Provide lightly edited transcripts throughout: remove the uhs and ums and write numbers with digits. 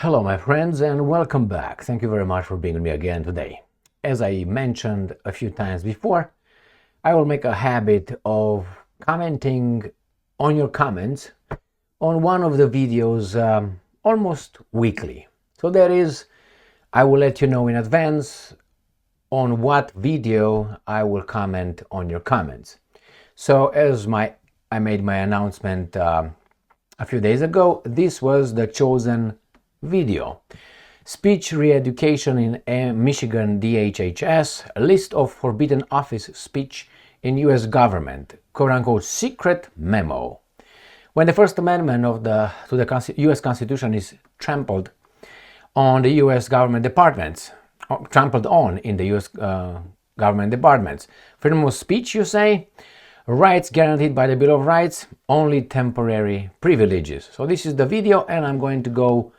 Hello my friends and welcome back. Thank you very much for being with me again today. As I mentioned a few times before, I will make a habit of commenting on your comments on one of the videos almost weekly. So I will let you know in advance on what video I will comment on your comments. So I made my announcement a few days ago, this was the chosen video. Speech re-education in Michigan DHHS, a list of forbidden office speech in US government, quote-unquote secret memo. When the First Amendment to the US Constitution is trampled on the US government departments, trampled on in the US government departments. Freedom of speech, you say? Rights guaranteed by the Bill of Rights, only temporary privileges. So this is the video and I'm going to go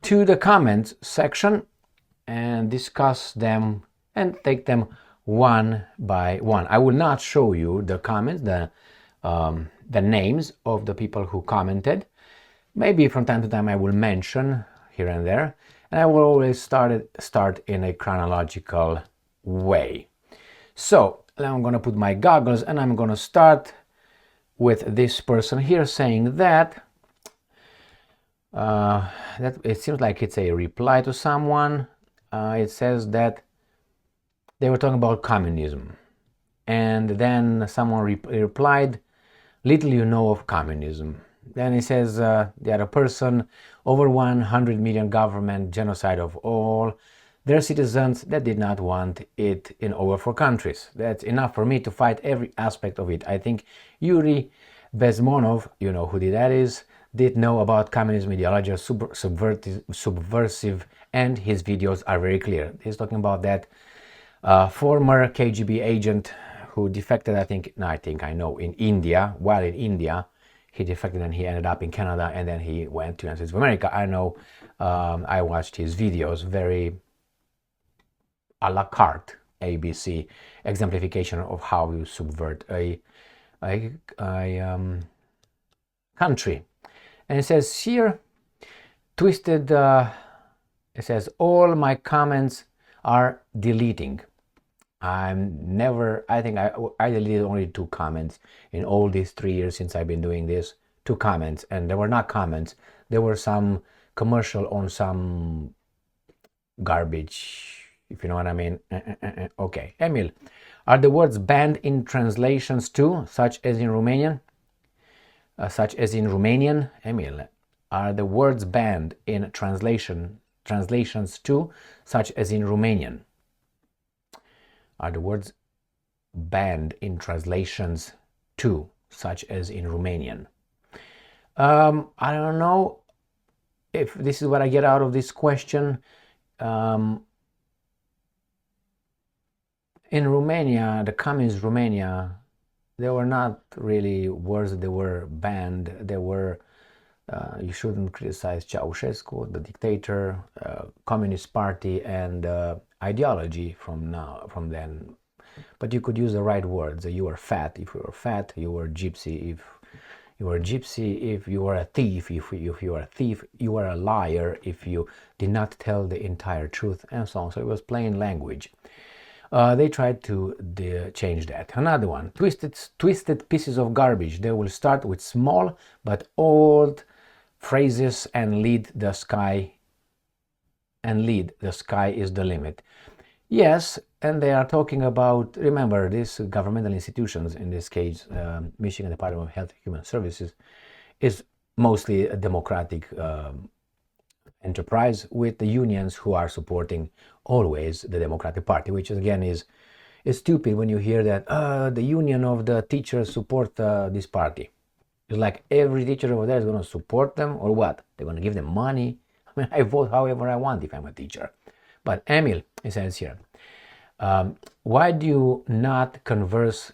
to the comments section and discuss them and take them one by one. I will not show you the comments, the names of the people who commented. Maybe from time to time I will mention here and there, and I will always start in a chronological way. So now I'm going to put my goggles and I'm going to start with this person here saying that it seems like it's a reply to someone. It says that they were talking about communism, and then someone replied, little you know of communism. Then he says the other person, over 100 million government, genocide of all their citizens that did not want it in over 4 countries. That's enough for me to fight every aspect of it. I think Yuri Bezmonov, you know who that is, did know about communism ideology, subversive, and his videos are very clear. He's talking about that former KGB agent who defected, I know, in India. While in India, he defected and he ended up in Canada, and then he went to the United States of America. I know, I watched his videos, very a la carte, ABC exemplification of how you subvert a country. And it says here, twisted, it says, all my comments are deleting. I think I deleted only 2 comments in all these 3 years since I've been doing this. 2 comments, and they were not comments. There were some commercial on some garbage, if you know what I mean. Okay, Emil, are the words banned in translations too, such as in Romanian? Emil, are the words banned in translations too, such as in Romanian? Are the words banned in translations too, such as in Romanian? I don't know if this is what I get out of this question. In Romania, the communist Romania, there were not really words that were banned. There were, you shouldn't criticize Ceausescu, the dictator, Communist Party, and ideology from then. But you could use the right words. You were fat if you were fat. You were gypsy if you were a gypsy. If you were a thief, if you were a thief. You were a liar if you did not tell the entire truth, and so on. So it was plain language. They tried to change that. Another one, twisted pieces of garbage. They will start with small but old phrases and lead the sky is the limit. Yes, and they are talking about, remember, these governmental institutions, in this case Michigan Department of Health and Human Services, is mostly a democratic enterprise with the unions who are supporting always the Democratic Party, which again is stupid when you hear that the union of the teachers support this party. It's like every teacher over there is going to support them, or what? They're going to give them money? I mean, I vote however I want if I'm a teacher. But Emil, he says here, why do you not converse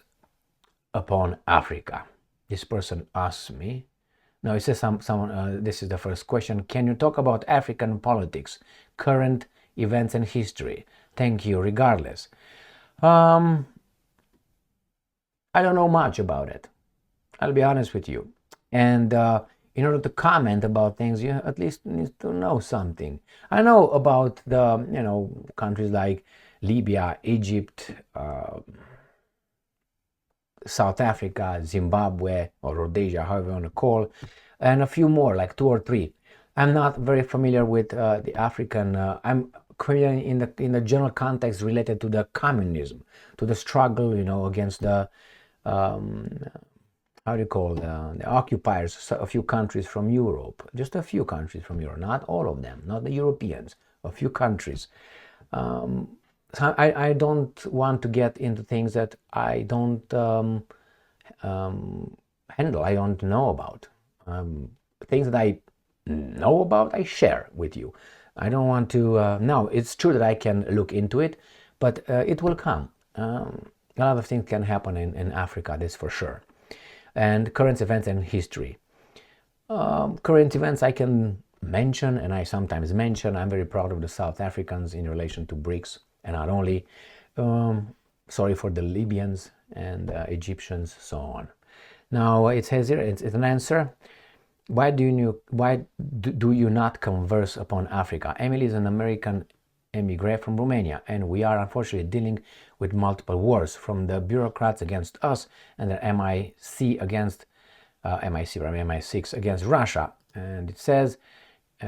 upon Africa? This person asks me. No, it says someone, this is the first question. Can you talk about African politics, current events and history? Thank you, regardless. I don't know much about it. I'll be honest with you. And in order to comment about things, you at least need to know something. I know about the, countries like Libya, Egypt, South Africa, Zimbabwe, or Rhodesia, however you want to call, and a few more, like two or three. I'm not very familiar with the African. I'm familiar in the general context related to the communism, to the struggle, against the how do you call the occupiers, a few countries from Europe, just a few countries from Europe, not all of them, not the Europeans, a few countries. So I don't want to get into things that I don't handle, I don't know about. Things that I know about, I share with you. I don't want to, no, it's true that I can look into it, but it will come. A lot of things can happen in Africa, that's for sure. And current events and history. Current events I can mention, and I sometimes mention, I'm very proud of the South Africans in relation to BRICS, and not only. Sorry for the Libyans and Egyptians, so on. Now it says here, it's an answer. Why do you not converse upon Africa? Emily is an American emigre from Romania, and we are unfortunately dealing with multiple wars, from the bureaucrats against us and the MI6 against Russia. And it says,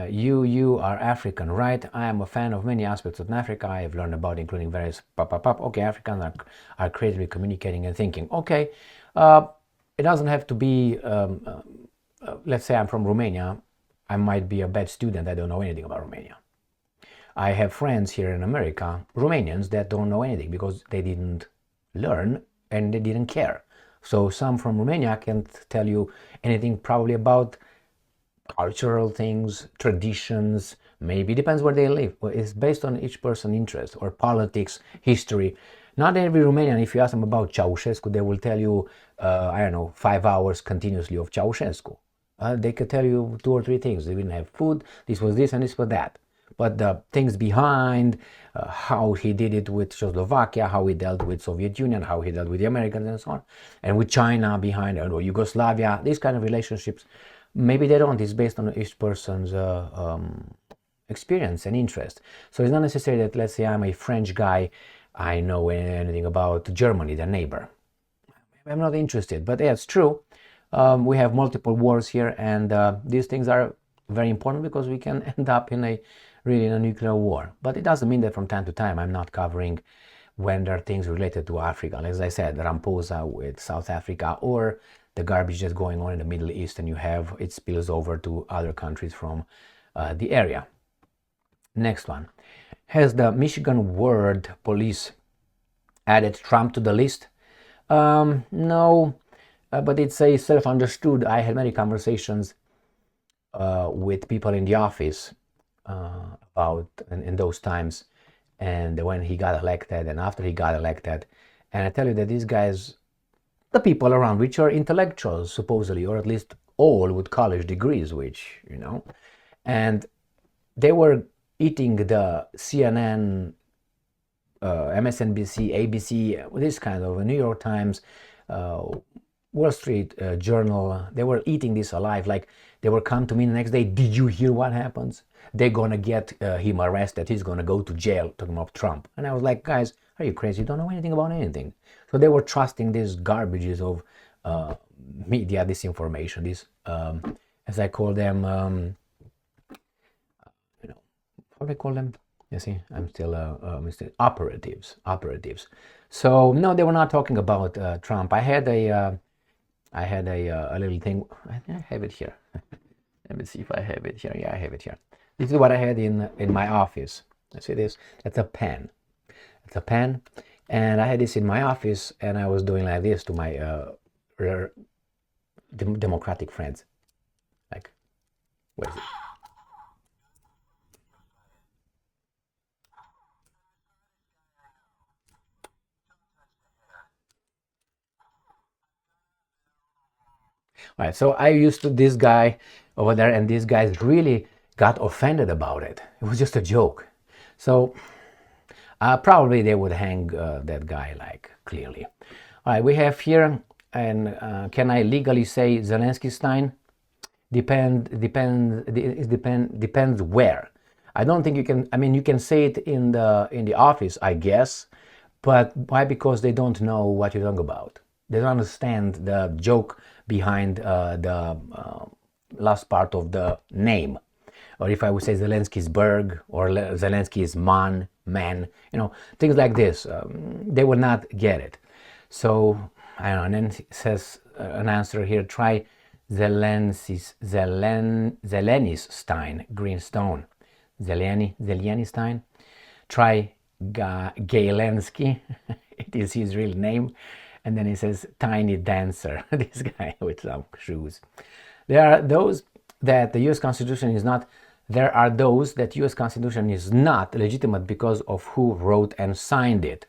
you are African, right? I am a fan of many aspects of Africa. I have learned about, including various Okay, Africans are creatively communicating and thinking. Okay, it doesn't have to be, let's say I'm from Romania. I might be a bad student. I don't know anything about Romania. I have friends here in America, Romanians, that don't know anything because they didn't learn and they didn't care. So some from Romania can't tell you anything probably about cultural things, traditions, maybe depends where they live. It's based on each person's interest, or politics, history. Not every Romanian, if you ask them about Ceausescu, they will tell you, I don't know, 5 hours continuously of Ceausescu. They could tell you 2 or 3 things. They didn't have food, this was this and this was that. But the things behind, how he did it with Czechoslovakia, how he dealt with Soviet Union, how he dealt with the Americans and so on, and with China behind, or Yugoslavia, these kind of relationships, maybe they don't. It's based on each person's experience and interest. So it's not necessary that, let's say I'm a French guy, I know anything about Germany, their neighbor. I'm not interested, but yeah, it's true. We have multiple wars here, and these things are very important because we can end up in a nuclear war. But it doesn't mean that from time to time I'm not covering when there are things related to Africa. As I said, Ramaphosa with South Africa, or the garbage that's going on in the Middle East, and it spills over to other countries from the area. Next one. Has the Michigan Ward Police added Trump to the list? No, but it's a self-understood. I had many conversations with people in the office about in those times, and when he got elected and after he got elected. And I tell you that these guys, the people around, which are intellectuals supposedly, or at least all with college degrees, which, and they were eating the CNN, MSNBC, ABC, this kind of New York Times, Wall Street Journal. They were eating this alive. Like, they would come to me the next day, did you hear what happens? They're gonna get him arrested, he's gonna go to jail, talking about Trump. And I was like, guys, are you crazy? You don't know anything about anything. So they were trusting these garbages of media disinformation, these, as I call them, how do I call them? You see, I'm still operatives. So no, they were not talking about Trump. I had a little thing. I have it here. Let me see if I have it here. Yeah, I have it here. This is what I had in my office. You see this? That's a pen. It's a pen, and I had this in my office, and I was doing like this to my Democratic friends. Like, where is it? All right, so I used to this guy over there, and these guys really got offended about it. It was just a joke. So probably they would hang that guy, like, clearly. All right, we have here, and can I legally say Zelensky Stein? Depends where. I don't think you can. I mean, you can say it in the office, I guess, but why? Because they don't know what you're talking about. They don't understand the joke behind the last part of the name. Or if I would say Zelensky's Berg or Zelensky's man, things like this, they will not get it. So I don't know. And then it says an answer here. Try Zelenstein, Greenstone. Zelenistein. Try Galensky. It is his real name. And then he says Tiny Dancer. This guy with some shoes. There are those that the U.S. Constitution is not. There are those that U.S. Constitution is not legitimate because of who wrote and signed it.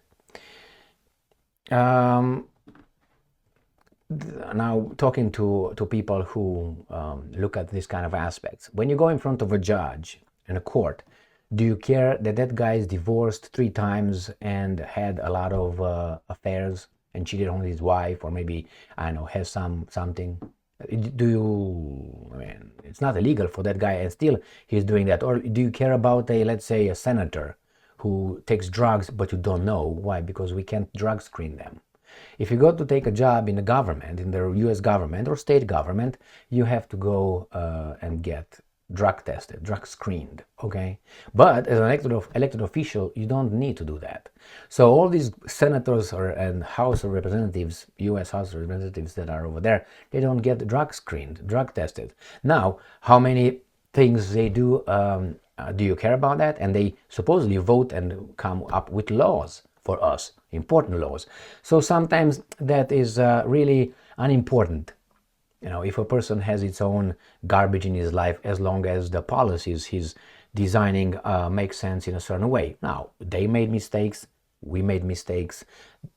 Now, talking to people who look at this kind of aspects, when you go in front of a judge in a court, do you care that that guy is divorced 3 times and had a lot of affairs and cheated on his wife, or maybe, I don't know, has something? Do you, I mean, it's not illegal for that guy and still he's doing that? Or do you care about let's say a senator who takes drugs but you don't know why? Because we can't drug screen them. If you go to take a job in the government, in the US government or state government, you have to go and get drug tested, drug screened, okay? But as an elected official, you don't need to do that. So all these senators and House of Representatives, US House of Representatives that are over there, they don't get drug screened, drug tested. Now, how many things they do you care about that? And they supposedly vote and come up with laws for us, important laws. So sometimes that is really unimportant. If a person has its own garbage in his life, as long as the policies he's designing make sense in a certain way. Now, they made mistakes, we made mistakes,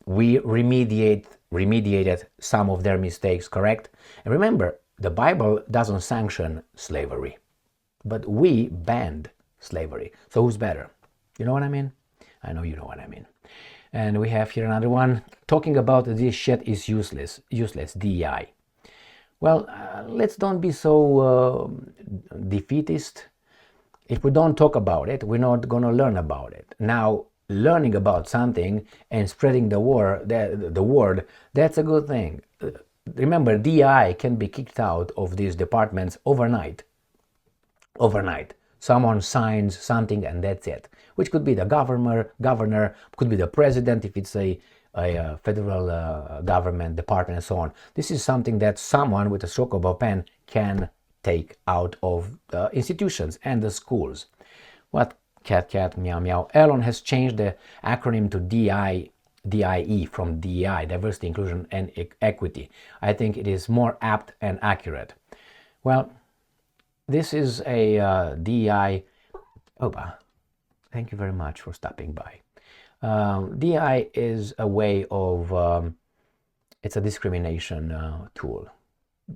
we remediated some of their mistakes, correct? And remember, the Bible doesn't sanction slavery, but we banned slavery. So who's better? You know what I mean? I know you know what I mean. And we have here another one, talking about this shit is useless, DEI. Well, let's don't be so defeatist. If we don't talk about it, we're not going to learn about it. Now, learning about something and spreading the word, that's a good thing. Remember, DI can be kicked out of these departments overnight. Someone signs something and that's it. Which could be the governor, could be the president if it's a federal government department and so on. This is something that someone with a stroke of a pen can take out of the institutions and the schools. What? Cat, meow, meow. Elon has changed the acronym to DIE from DEI, Diversity, Inclusion and Equity. I think it is more apt and accurate. Well, this is a DEI. Opa, thank you very much for stopping by. DI is a way of, it's a discrimination tool.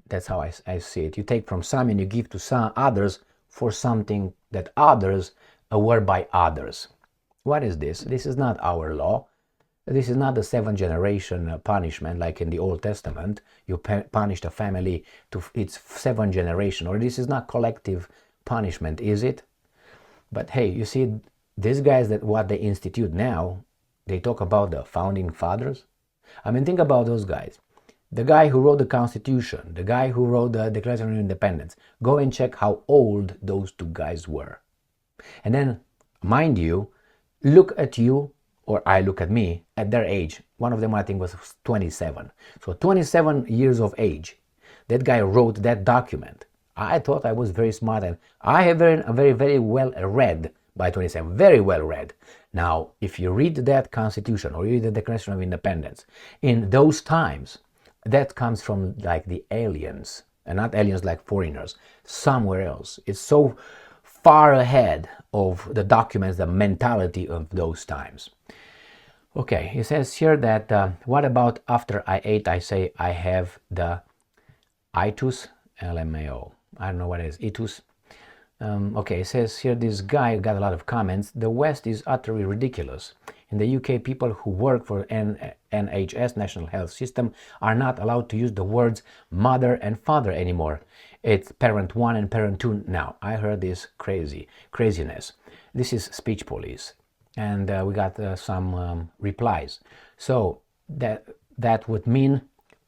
That's how I see it. You take from some and you give to some others for something that others were by others. What is this? This is not our law. This is not the 7th generation punishment like in the Old Testament. You punished a family to its 7th generation. Or this is not collective punishment, is it? But hey, you see, these guys, that what they institute now, they talk about the founding fathers. I mean, think about those guys. The guy who wrote the Constitution, the guy who wrote the Declaration of Independence. Go and check how old those 2 guys were. And then, mind you, look at you, or I look at me, at their age. One of them, I think, was 27. So 27 years of age. That guy wrote that document. I thought I was very smart, and I have very well read by 27, very well read. Now, if you read that Constitution or you read the Declaration of Independence, in those times, that comes from like the aliens, and not aliens like foreigners, somewhere else. It's so far ahead of the documents, the mentality of those times. Okay, it says here that, what about after I ate, I say I have the itus, LMAO. I don't know what it is, itus. Okay, it says here this guy got a lot of comments. The West is utterly ridiculous. In the UK, people who work for NHS, National Health System, are not allowed to use the words mother and father anymore. It's parent 1 and parent 2 now. I heard this craziness. This is speech police. And we got some replies. So that would mean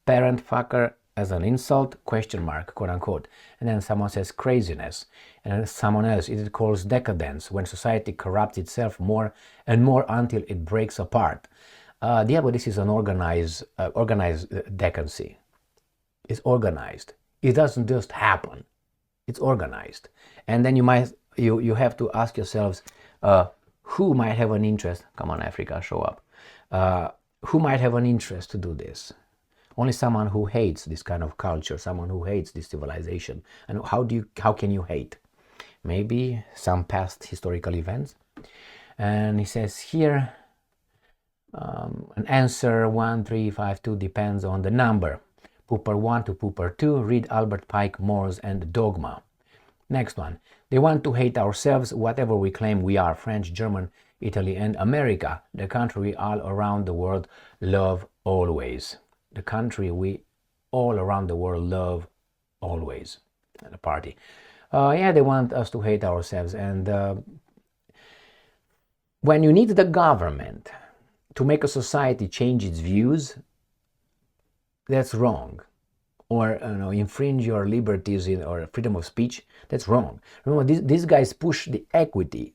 parent fucker as an insult, question mark, quote unquote. And then someone says craziness. And then someone else, it calls decadence, when society corrupts itself more and more until it breaks apart. Yeah, but this is an organized decadency. It's organized. It doesn't just happen. It's organized. And then you have to ask yourselves, who might have an interest? Come on, Africa, show up. Who might have an interest to do this? Only someone who hates this kind of culture, someone who hates this civilization. And how can you hate? Maybe some past historical events. And he says here, an answer 1352 depends on the number. Pooper 1 to Pooper 2, read Albert Pike, Morse and Dogma. Next one. They want to hate ourselves, whatever we claim we are, French, German, Italy and America, the country we all around the world love always. The country we all around the world love always. And the party. Yeah, they want us to hate ourselves. And when you need the government to make a society change its views, that's wrong. Or infringe your liberties or freedom of speech, that's wrong. Remember, these guys push the equity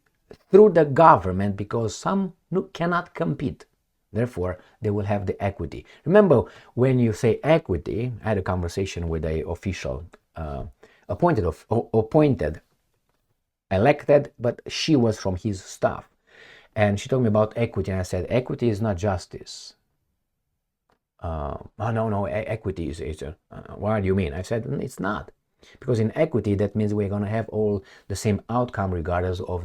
through the government because some cannot compete. Therefore, they will have the equity. Remember, when you say equity, I had a conversation with an official, appointed, elected, but she was from his staff. And she told me about equity, and I said, equity is not justice. No, equity is, what do you mean? I said, it's not. Because in equity, that means we're going to have all the same outcome regardless of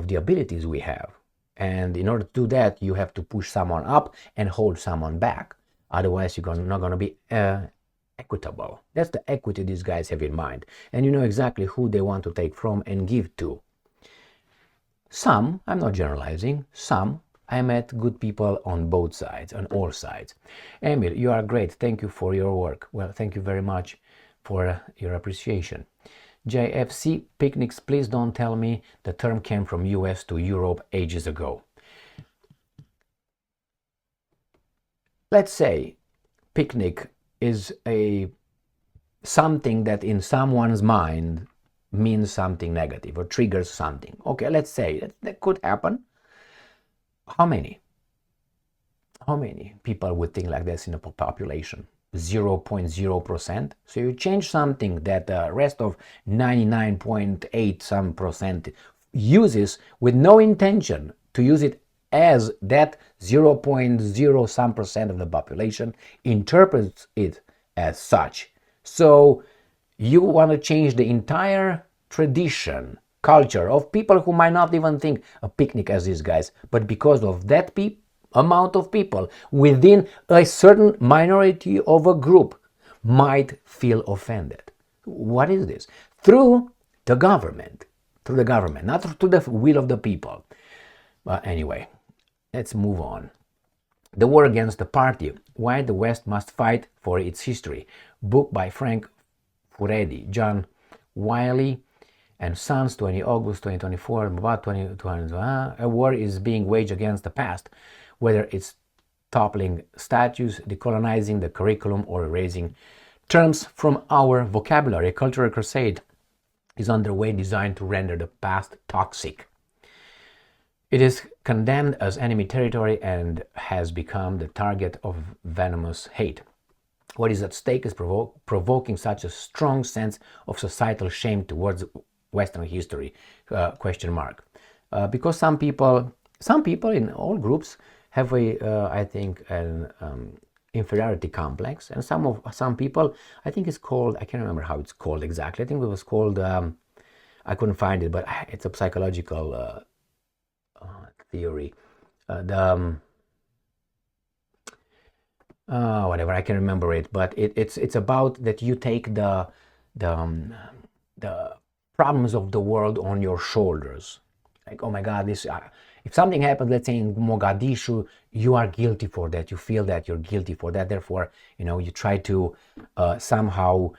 the abilities we have. And in order to do that, you have to push someone up and hold someone back. Otherwise, you're not going to be equitable. That's the equity these guys have in mind. And you know exactly who they want to take from and give to. Some, I'm not generalizing, some, I met good people on both sides, on all sides. Emil, you are great. Thank you for your work. Well, thank you very much for your appreciation. JFC, picnics, please don't tell me the term came from US to Europe ages ago. Let's say picnic is something that in someone's mind means something negative or triggers something. Okay, let's say that could happen. How many people would think like this in a population? 0.0%. So you change something that the rest of 99.8 some percent uses with no intention to use it, as that 0.0 some percent of the population interprets it as such. So you want to change the entire tradition, culture of people who might not even think a picnic as these guys, but because of that amount of people within a certain minority of a group might feel offended. What is this? Through the government, not through the will of the people. But anyway, let's move on. The War Against the Party, Why the West Must Fight for Its History, book by Frank Furedi, John Wiley and Sons, 20 August 2024, about 2021. A war is being waged against the past, whether it's toppling statues, decolonizing the curriculum, or erasing terms from our vocabulary. A cultural crusade is underway designed to render the past toxic. It is condemned as enemy territory and has become the target of venomous hate. What is at stake is provoking such a strong sense of societal shame towards Western history, question mark. Because some people in all groups have I think, an inferiority complex, and some people, I think it's called, I can't remember how it's called exactly. I think it was called, I couldn't find it, but it's a psychological theory. Whatever, I can remember it, but it's about that you take the problems of the world on your shoulders. Like, oh my God, this If something happens, let's say in Mogadishu, you are guilty for that. You feel that you're guilty for that. Therefore, you try to somehow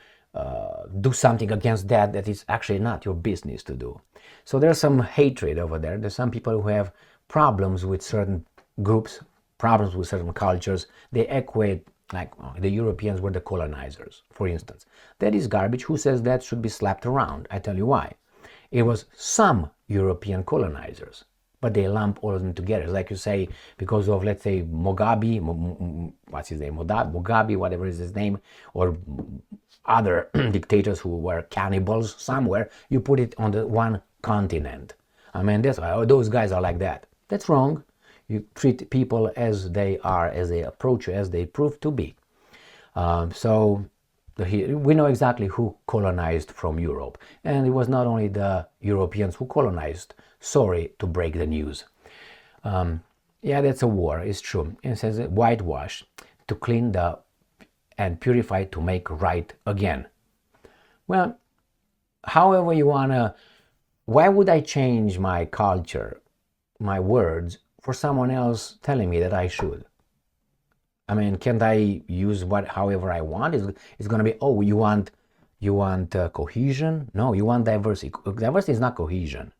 do something against that is actually not your business to do. So there's some hatred over there. There's some people who have problems with certain groups, problems with certain cultures. They equate like the Europeans were the colonizers, for instance. That is garbage. Who says that should be slapped around? I tell you why. It was some European colonizers, but they lump all of them together. Like you say, because of, let's say, what's his name? Mugabe, whatever is his name, or other dictators who were cannibals somewhere, you put it on the one continent. I mean, that's why those guys are like that. That's wrong. You treat people as they are, as they approach you, as they prove to be. So we know exactly who colonized from Europe. And it was not only the Europeans who colonized. Sorry to break the news. Yeah, that's a war, it's true. It says whitewash, to clean and purify, to make right again. Well, however you wanna, why would I change my culture, my words, for someone else telling me that I should? I mean, can't I use however I want? It's going to be, oh, you want cohesion? No, you want diversity. Diversity is not cohesion.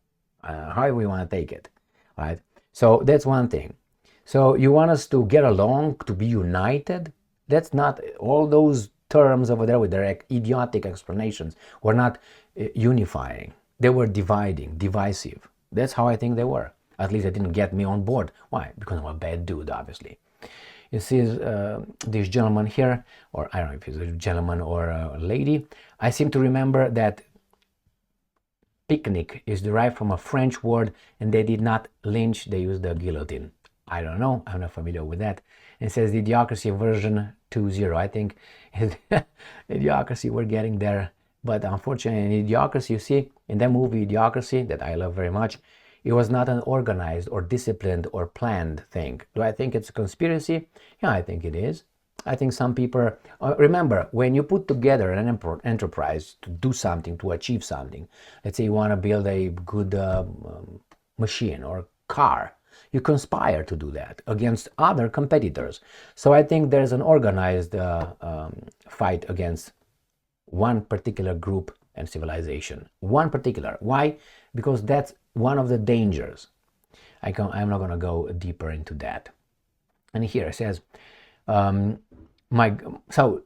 However you want to take it, right? So that's one thing. So you want us to get along, to be united? That's not, all those terms over there with their idiotic explanations were not unifying. They were dividing, divisive. That's how I think they were. At least they didn't get me on board. Why? Because I'm a bad dude, obviously. You see this gentleman here, or I don't know if he's a gentleman or a lady. I seem to remember that picnic is derived from a French word, and they did not lynch, they used the guillotine. I don't know, I'm not familiar with that. It says Idiocracy version 2.0. I think Idiocracy, we're getting there. But unfortunately, in Idiocracy, you see, in that movie Idiocracy, that I love very much, it was not an organized or disciplined or planned thing. Do I think it's a conspiracy? Yeah, I think it is. I think some people, remember, when you put together an enterprise to do something, to achieve something, let's say you want to build a good machine or car, you conspire to do that against other competitors. So I think there's an organized fight against one particular group and civilization. One particular. Why? Because that's one of the dangers. I'm not going to go deeper into that. And here it says, so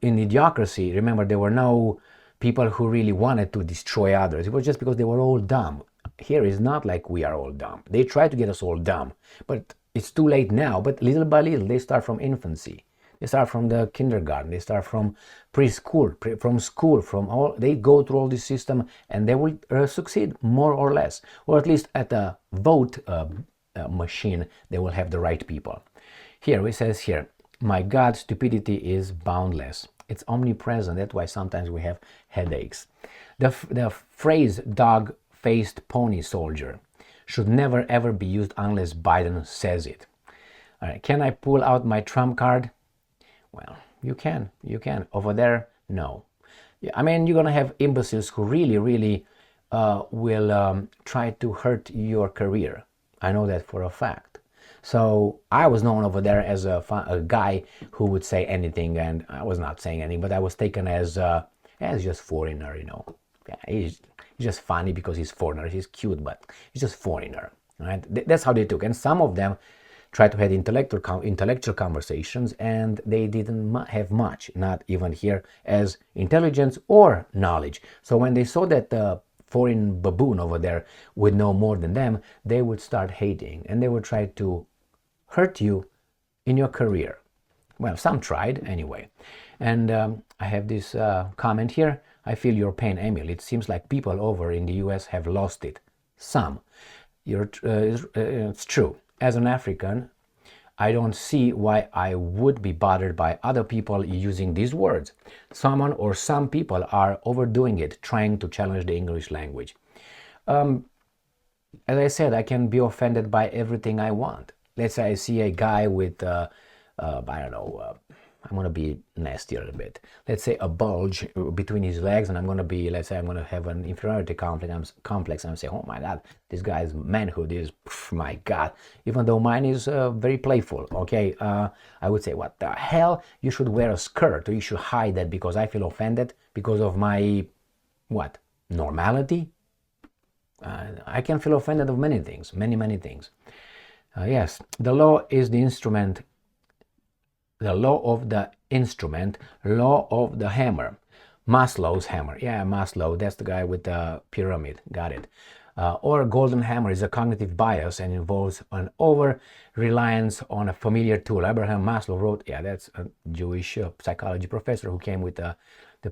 in Idiocracy, remember, there were no people who really wanted to destroy others. It was just because they were all dumb. Here is not like we are all dumb. They try to get us all dumb, but it's too late now. But little by little, they start from infancy. They start from the kindergarten. They start from preschool, from school, from all. They go through all this system, and they will succeed more or less, or at least at a vote machine, they will have the right people. Here it says here, my God, stupidity is boundless. It's omnipresent. That's why sometimes we have headaches. The phrase "dog-faced pony soldier" should never ever be used unless Biden says it. All right, can I pull out my Trump card? Well, you can. Over there, no. I mean, you're going to have imbeciles who really will try to hurt your career. I know that for a fact. So I was known over there as a guy who would say anything, and I was not saying anything, but I was taken as just foreigner, Yeah, he's just funny because he's foreigner. He's cute, but he's just foreigner, right? That's how they took. And some of them tried to have intellectual conversations, and they didn't have much, not even here as intelligence or knowledge. So when they saw that the foreign baboon over there would know more than them, they would start hating, and they would try to hurt you in your career. Well, some tried anyway. And I have this comment here. I feel your pain, Emil. It seems like people over in the US have lost it. Some. It's true. As an African, I don't see why I would be bothered by other people using these words. Someone or some people are overdoing it, trying to challenge the English language. As I said, I can be offended by everything I want. Let's say I see a guy with, I don't know, I'm gonna be nasty a little bit. Let's say a bulge between his legs, and I'm gonna be, let's say I'm gonna have an inferiority complex, and I'm say, oh my God, this guy's manhood is, my God. Even though mine is very playful. Okay, I would say, what the hell? You should wear a skirt, or you should hide that because I feel offended because of my what? Normality? I can feel offended of many things, many things. Yes, the law is the instrument. The law of the instrument, law of the hammer. Maslow's hammer. Yeah, Maslow, that's the guy with the pyramid. Got it. Or golden hammer is a cognitive bias and involves an over-reliance on a familiar tool. Abraham Maslow wrote, yeah, that's a Jewish psychology professor who came with the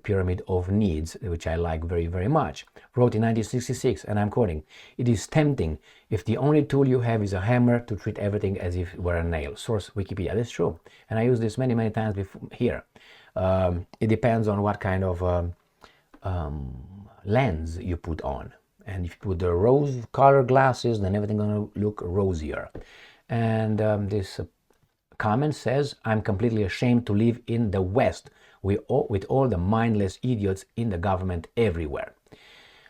pyramid of needs, which I like very much. Wrote in 1966, and I'm quoting, "It is tempting if the only tool you have is a hammer to treat everything as if it were a nail." Source Wikipedia. That's true. And I use this many times before here. It depends on what kind of lens you put on. And if you put the rose colored glasses, then everything's gonna look rosier. And this comment says, "I'm completely ashamed to live in the West with all the mindless idiots in the government everywhere."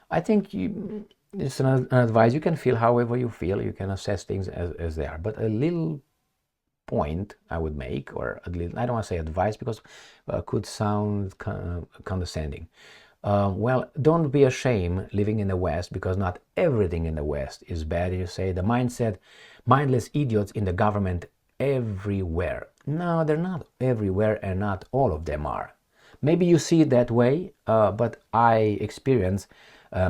I think it's an advice. You can feel however you feel. You can assess things as they are. But a little point I would make, or a little, I don't want to say advice because could sound condescending. Well, don't be ashamed living in the West because not everything in the West is bad. You say the mindset, mindless idiots in the government everywhere. No, they're not everywhere, and not all of them are. Maybe you see it that way, but I experience,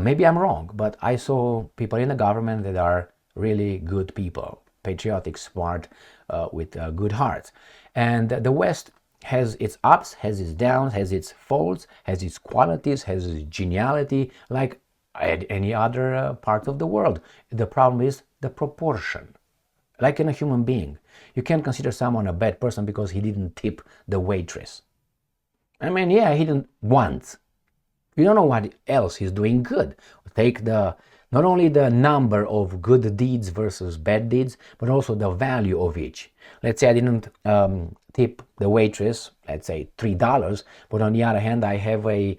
maybe I'm wrong, but I saw people in the government that are really good people, patriotic, smart, with good hearts. And the West has its ups, has its downs, has its faults, has its qualities, has its geniality, like any other part of the world. The problem is the proportion. Like in a human being, you can't consider someone a bad person because he didn't tip the waitress. I mean, yeah, he didn't once. You don't know what else he's doing good. Take not only the number of good deeds versus bad deeds, but also the value of each. Let's say I didn't tip the waitress, let's say $3, but on the other hand, I have I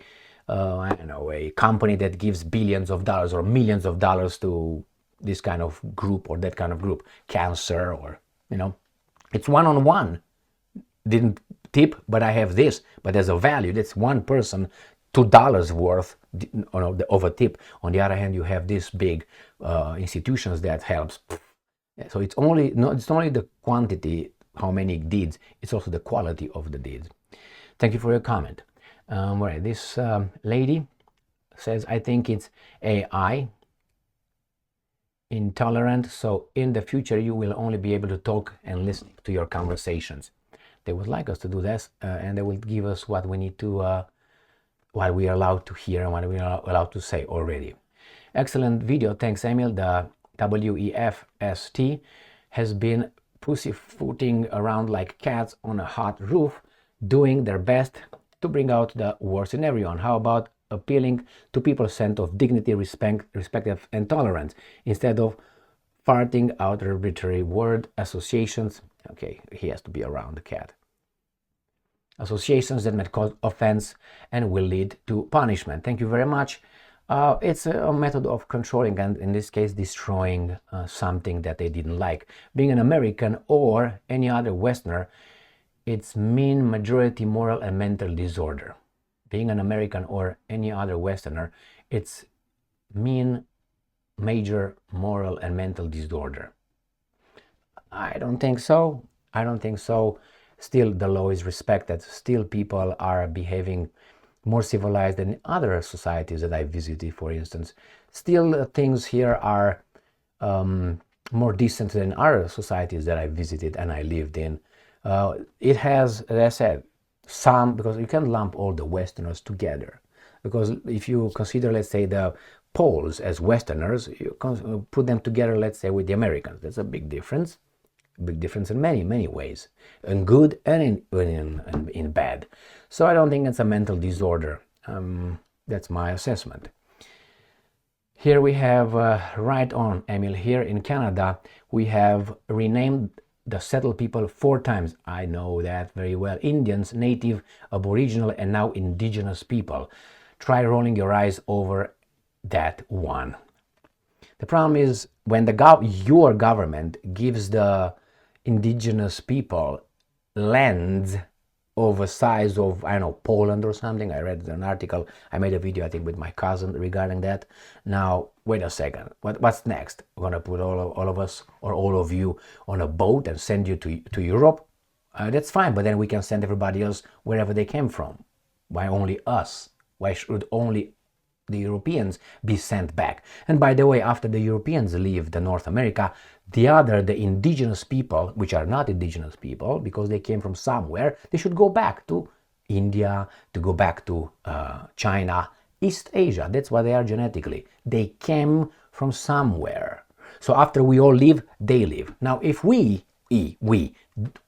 don't know, a company that gives billions of dollars or millions of dollars to this kind of group or that kind of group, cancer, or, you know, it's one-on-one. Didn't tip, but I have this, but there's a value. That's one person, $2 worth of a tip. On the other hand, you have these big institutions that helps. So it's only the quantity, how many deeds, it's also the quality of the deeds. Thank you for your comment. Right, this lady says, I think it's AI intolerant, so in the future you will only be able to talk and listen to your conversations. They would like us to do this, and they will give us what we need to, what we are allowed to hear and what we are allowed to say already. Excellent video, thanks Emil. The WEFST has been pussyfooting around like cats on a hot roof, doing their best to bring out the worst in everyone. How about appealing to people's sense of dignity, respect, and tolerance, instead of farting out arbitrary word associations? Okay, he has to be around the cat. Associations that might cause offense and will lead to punishment. Thank you very much. It's a method of controlling, and in this case destroying something that they didn't like. Being an American or any other Westerner, it's mean majority moral and mental disorder. Being an American or any other Westerner, it's mean major moral and mental disorder. I don't think so. I don't think so. Still, the law is respected. Still, people are behaving more civilized than other societies that I visited, for instance. Still, things here are more decent than other societies that I visited and I lived in. It has, as I said, some, because you can't lump all the Westerners together. Because if you consider, let's say, the Poles as Westerners, you put them together, let's say, with the Americans. That's a big difference. Big difference in many ways, in good and in bad. So I don't think it's a mental disorder. That's my assessment. Here we have, right on, Emil, here in Canada, we have renamed the settled people 4 times. I know that very well. Indians, native, aboriginal, and now indigenous people. Try rolling your eyes over that one. The problem is when your government gives the indigenous people lands of a size of, I don't know, Poland or something. I read an article. I made a video, I think, with my cousin regarding that. Now, wait a second. What's next? We're going to put all of us or all of you on a boat and send you to Europe? That's fine, but then we can send everybody else wherever they came from. Why only us? Why should only the Europeans be sent back? And by the way, after the Europeans leave the North America, the indigenous people, which are not indigenous people because they came from somewhere, they should go back to India, to go back to China, East Asia. That's what they are genetically. They came from somewhere. So after we all leave, they leave. Now, if we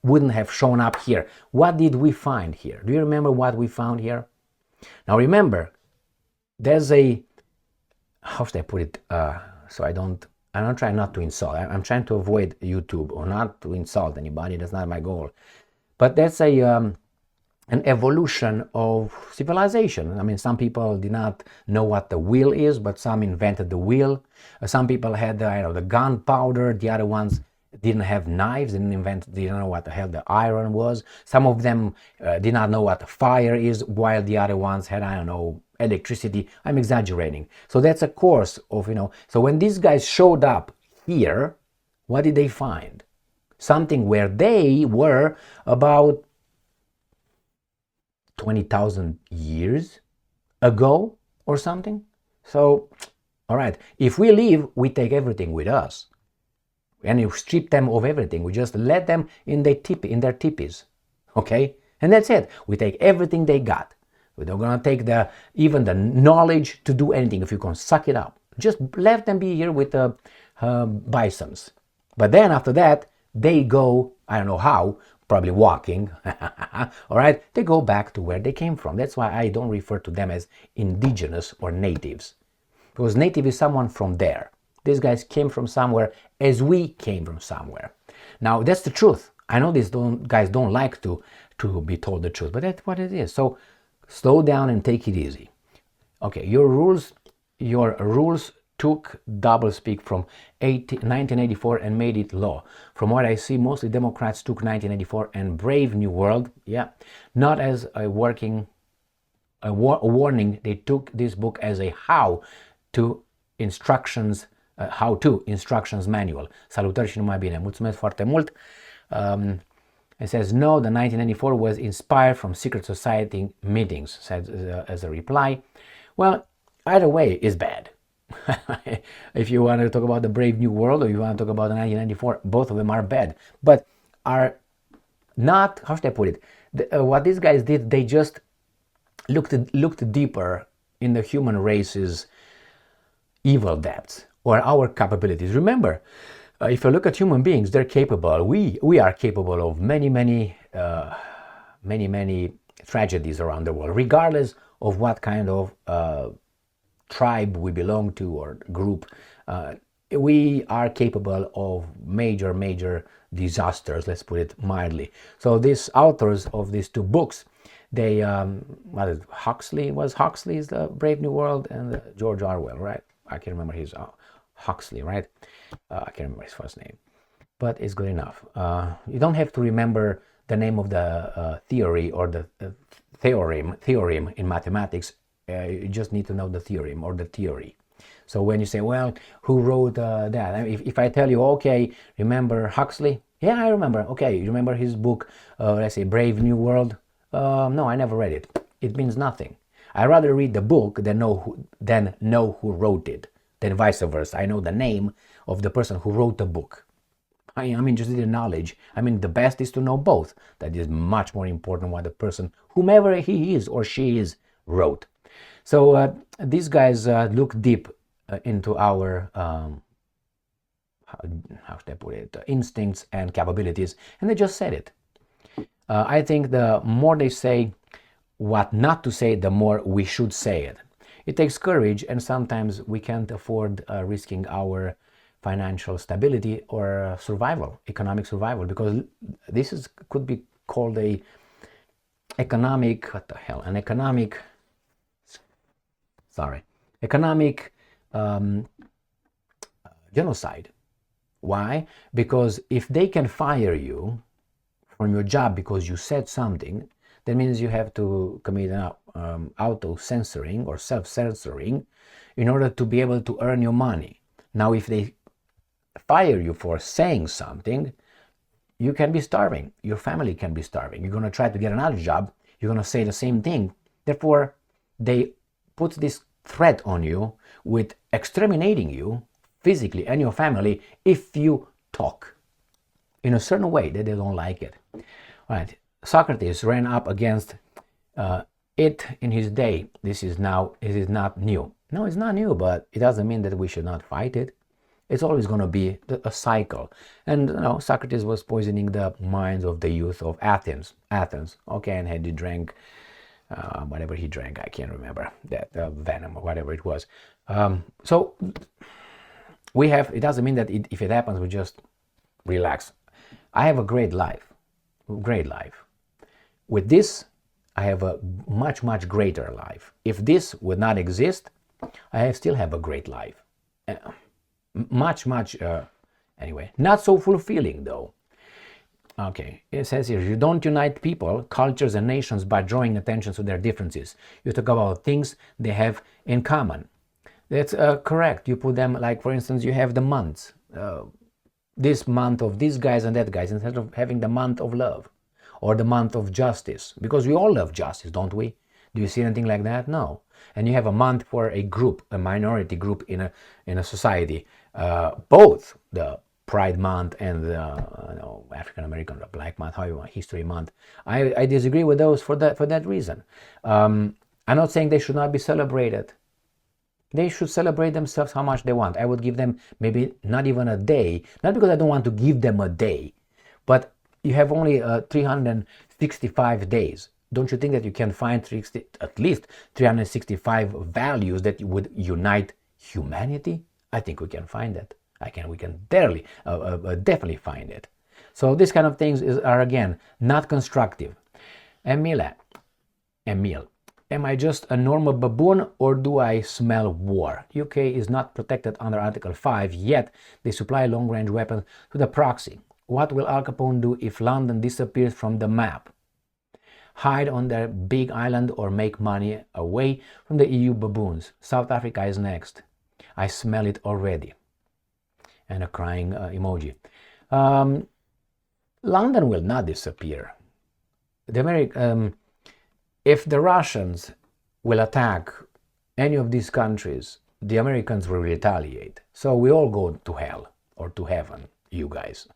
wouldn't have shown up here, what did we find here? Do you remember what we found here? Now remember, there's how should I put it, so I'm not trying not to insult. I'm trying to avoid YouTube or not to insult anybody. That's not my goal. But that's an evolution of civilization. I mean, some people did not know what the wheel is, but some invented the wheel. Some people had the gunpowder. The other ones didn't have knives, didn't know what the hell the iron was. Some of them did not know what fire is, while the other ones had, I don't know, electricity. I'm exaggerating. So that's a course of, so when these guys showed up here, what did they find? Something where they were about 20,000 years ago or something. So, all right, if we leave, we take everything with us. And you strip them of everything. We just let them in their tippies. Okay? And that's it. We take everything they got. We're not going to take even the knowledge to do anything if you can suck it up. Just let them be here with the bisons. But then after that, they go, I don't know how, probably walking, all right? They go back to where they came from. That's why I don't refer to them as indigenous or natives. Because native is someone from there. These guys came from somewhere as we came from somewhere. Now, that's the truth. I know these guys don't like to be told the truth, but that's what it is. So slow down and take it easy. Okay, your rules took doublespeak from 1984 and made it law. From what I see, mostly Democrats took 1984 and Brave New World, not as a warning. They took this book as a how-to instructions manual. Salutări și numai bine. Mulțumesc foarte mult. It says, no, the 1994 was inspired from secret society meetings, said as a reply. Well, either way is bad. If you want to talk about the Brave New World or you want to talk about the 1994, both of them are bad. But are not, how should I put it? What these guys did, they just looked deeper in the human race's evil depths or our capabilities. Remember, if you look at human beings, they're capable. We are capable of many tragedies around the world, regardless of what kind of tribe we belong to or group. We are capable of major disasters, let's put it mildly. So these authors of these two books, they Huxley's The Brave New World and George Orwell, right? I can't remember his Huxley, right? I can't remember his first name, but it's good enough. You don't have to remember the name of the theory or the theorem in mathematics. You just need to know the theorem or the theory. So when you say, well, who wrote that? If I tell you, okay, remember Huxley? Yeah, I remember. Okay, you remember his book, let's say Brave New World? No, I never read it. It means nothing. I rather read the book than know who wrote it, than vice versa. I know the name of the person who wrote the book. I'm interested in knowledge. I mean, the best is to know both. That is much more important what the person, whomever he is or she is, wrote. So these guys look deep into our, how should I put it, instincts and capabilities, and they just said it. I think the more they say what not to say, the more we should say it. It takes courage, and sometimes we can't afford risking our financial stability or survival, economic survival, because this could be called a economic, what the hell, an economic, sorry, economic genocide. Why? Because if they can fire you from your job because you said something, that means you have to commit auto-censoring or self-censoring in order to be able to earn your money. Now, if they fire you for saying something, you can be starving. Your family can be starving. You're going to try to get another job. You're going to say the same thing. Therefore, they put this threat on you with exterminating you physically and your family if you talk in a certain way that they don't like it. All right. Socrates ran up against it in his day. This is not new. No, it's not new, but it doesn't mean that we should not fight it. It's always going to be a cycle. And Socrates was poisoning the minds of the youth of Athens. Okay, and he drank whatever he drank. I can't remember that venom or whatever it was. So we have. It doesn't mean that if it happens, we just relax. I have a great life. With this, I have a much, much greater life. If this would not exist, I still have a great life. Anyway, not so fulfilling though. Okay, it says here, you don't unite people, cultures, and nations by drawing attention to their differences. You talk about things they have in common. That's correct. You put them, like, for instance, you have the months. This month of these guys and that guys, instead of having the month of love or the month of justice, because we all love justice, don't we? Do you see anything like that? No. And you have a month for a group, a minority group in a society. Both the Pride Month and the African American, the Black Month, how you want, History Month. I disagree with those for that reason. I'm not saying they should not be celebrated. They should celebrate themselves how much they want. I would give them maybe not even a day, not because I don't want to give them a day, but you have only 365 days. Don't you think that you can find at least 365 values that would unite humanity? I think we can find that. We can definitely find it. So these kind of things are again not constructive. Emil, am I just a normal baboon or do I smell war? UK is not protected under Article 5, yet they supply long-range weapons to the proxy. What will Al Capone do if London disappears from the map? Hide on their big island or make money away from the EU baboons? South Africa is next. I smell it already. And a crying emoji. London will not disappear. If the Russians will attack any of these countries, the Americans will retaliate. So we all go to hell or to heaven, you guys.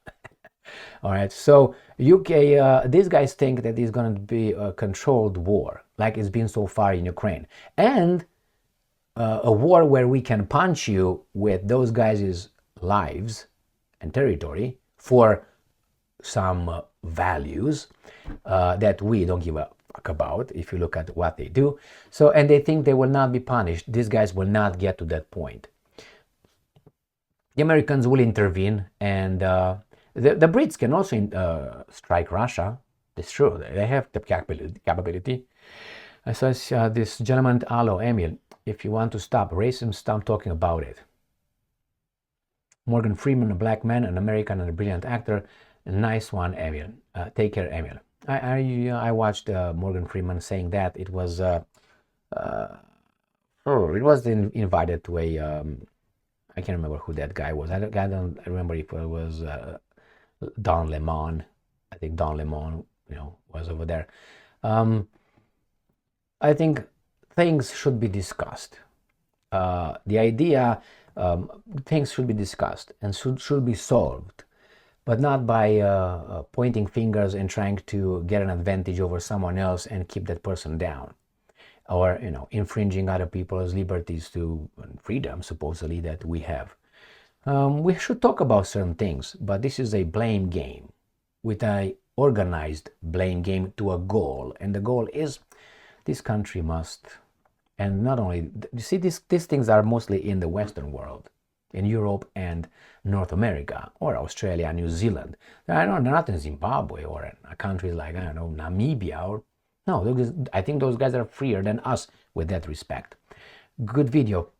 All right, so UK, these guys think that it's going to be a controlled war, like it's been so far in Ukraine. And a war where we can punch you with those guys' lives and territory for some values that we don't give a fuck about if you look at what they do. So, and they think they will not be punished. These guys will not get to that point. The Americans will intervene, and the Brits can also strike Russia. It's true. They have the capability. I saw this gentleman, hello, Emil, if you want to stop racism, stop talking about it. Morgan Freeman, a black man, an American, and a brilliant actor. A nice one, Emil. Take care, Emil. I watched Morgan Freeman saying that it was invited to a I can't remember who that guy was. I don't remember if it was Don Lemon. I think Don Lemon, was over there. I think things should be discussed. The idea, things should be discussed and should be solved, but not by pointing fingers and trying to get an advantage over someone else and keep that person down, or infringing other people's liberties to freedom supposedly that we have. We should talk about certain things, but this is a blame game, with an organized blame game to a goal, and the goal is this country must. And not only, you see, these things are mostly in the Western world. in Europe and North America, or Australia, New Zealand. They're not in Zimbabwe or in countries like, I don't know, Namibia. Or no, I think those guys are freer than us with that respect. Good video.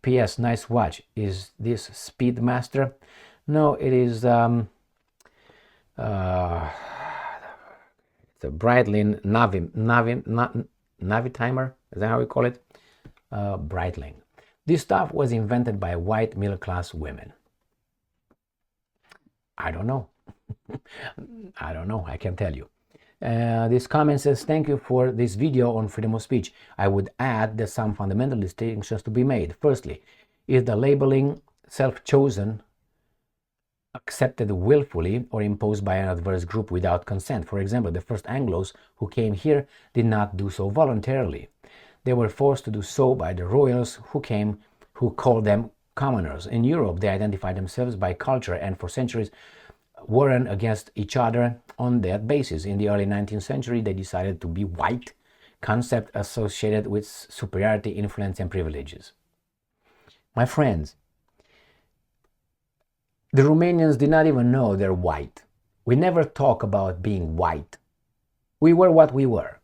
P.S. Nice watch. Is this Speedmaster? No, it is it's a Breitling Navi timer. Is that how we call it? Breitling. This stuff was invented by white middle-class women. I don't know. I don't know. I can tell you. This comment says, thank you for this video on freedom of speech. I would add that some fundamental distinctions to be made. Firstly, is the labeling self-chosen accepted willfully or imposed by an adverse group without consent? For example, the first Anglos who came here did not do so voluntarily. They were forced to do so by the royals who called them commoners. In Europe, they identified themselves by culture and for centuries warred against each other on that basis. In the early 19th century, they decided to be white, concept associated with superiority, influence, and privileges. My friends, the Romanians did not even know they're white. We never talk about being white. We were what we were.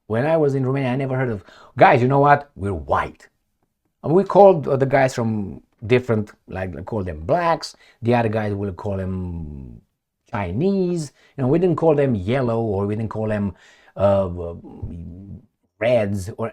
When I was in Romania, I never heard of, guys, you know what? We're white. And we called the guys from different, like call them blacks. The other guys will call them Chinese. You know, we didn't call them yellow, or we didn't call them reds, or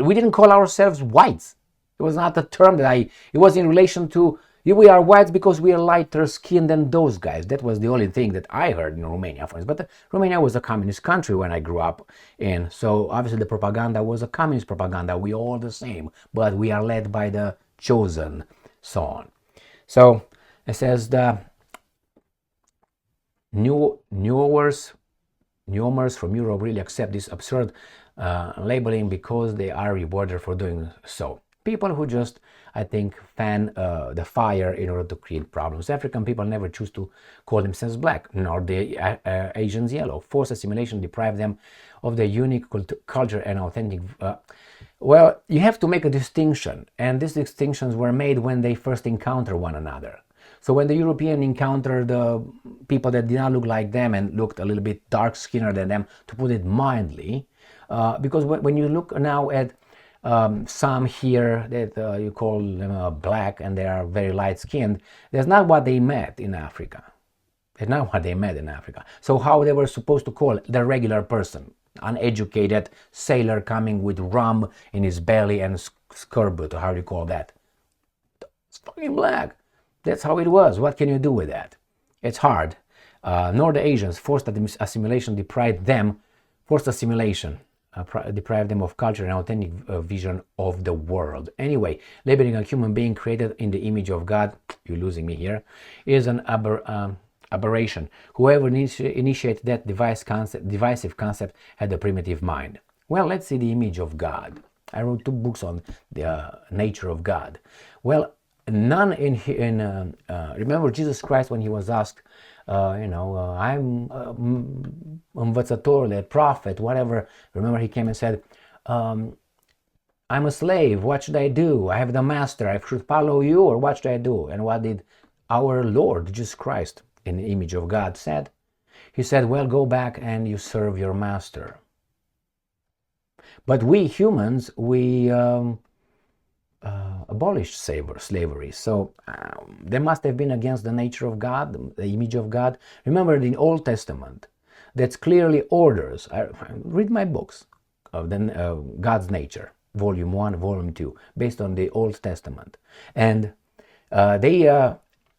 we didn't call ourselves whites. It was not a term that it was in relation to, we are whites because we are lighter skinned than those guys. That was the only thing that I heard in Romania, for instance. But Romania was a communist country when I grew up in. So obviously the propaganda was a communist propaganda. We all the same, but we are led by the chosen, so on. So it says the newcomers from Europe really accept this absurd labeling because they are rewarded for doing so. People who just, I think, fan the fire in order to create problems. African people never choose to call themselves black, nor the Asians yellow. Forced assimilation deprived them of their unique culture and authentic. Well, you have to make a distinction, and these distinctions were made when they first encounter one another. So when the European encountered people that did not look like them and looked a little bit dark-skinned than them, to put it mildly, because when you look now at some here that you call them black and they are very light-skinned, that's not what they met in Africa. It's not what they met in Africa. So how they were supposed to call the regular person, uneducated sailor coming with rum in his belly and scorbut, or how do you call that? It's fucking black. That's how it was. What can you do with that? It's hard. Nor the Asians. Forced assimilation deprived them of culture and authentic vision of the world. Anyway, labeling a human being created in the image of God, you're losing me here, is an aberration. Whoever initiated that divisive concept had a primitive mind. Well, let's see the image of God. I wrote 2 books on the nature of God. Well, none remember Jesus Christ when he was asked, I'm învățătorule, prophet, whatever. Remember he came and said, I'm a slave, what should I do? I have the master, I should follow you, or what should I do? And what did our Lord Jesus Christ, in the image of God, said? He said, well, go back and you serve your master. But we humans, we abolished slavery. So they must have been against the nature of God, the image of God. Remember, in the Old Testament, that's clearly orders. Read my books of God's Nature, Volume 1, Volume 2, based on the Old Testament. And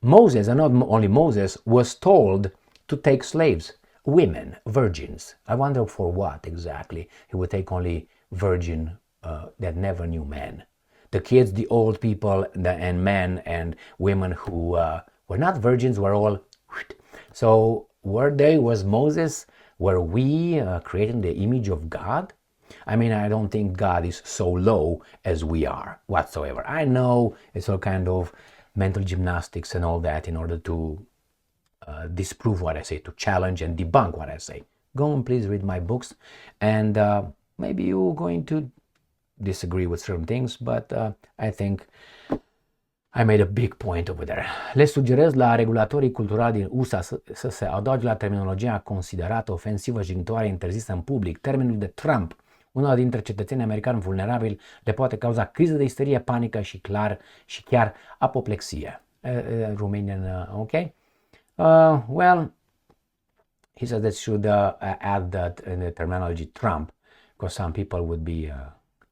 Moses, and not only Moses, was told to take slaves, women, virgins. I wonder for what exactly he would take only virgin that never knew men. The kids, the old people, and men and women who were not virgins were all. So was Moses, were we creating the image of God? I mean, I don't think God is so low as we are whatsoever. I know it's all kind of mental gymnastics and all that in order to disprove what I say, to challenge and debunk what I say. Go and please read my books, and maybe you're going to disagree with certain things, but I think I made a big point over there. Le sugerez la regulatorii culturali din USA să se adauge la terminologia considerată ofensivă, jignitoare, interzisă în public. Termenul de Trump, unul dintre cetățenii americani vulnerabili, le poate cauza criză de isterie, panică și chiar apoplexie. Romanian, okay? Well, he says that should add that in the terminology Trump, because some people would be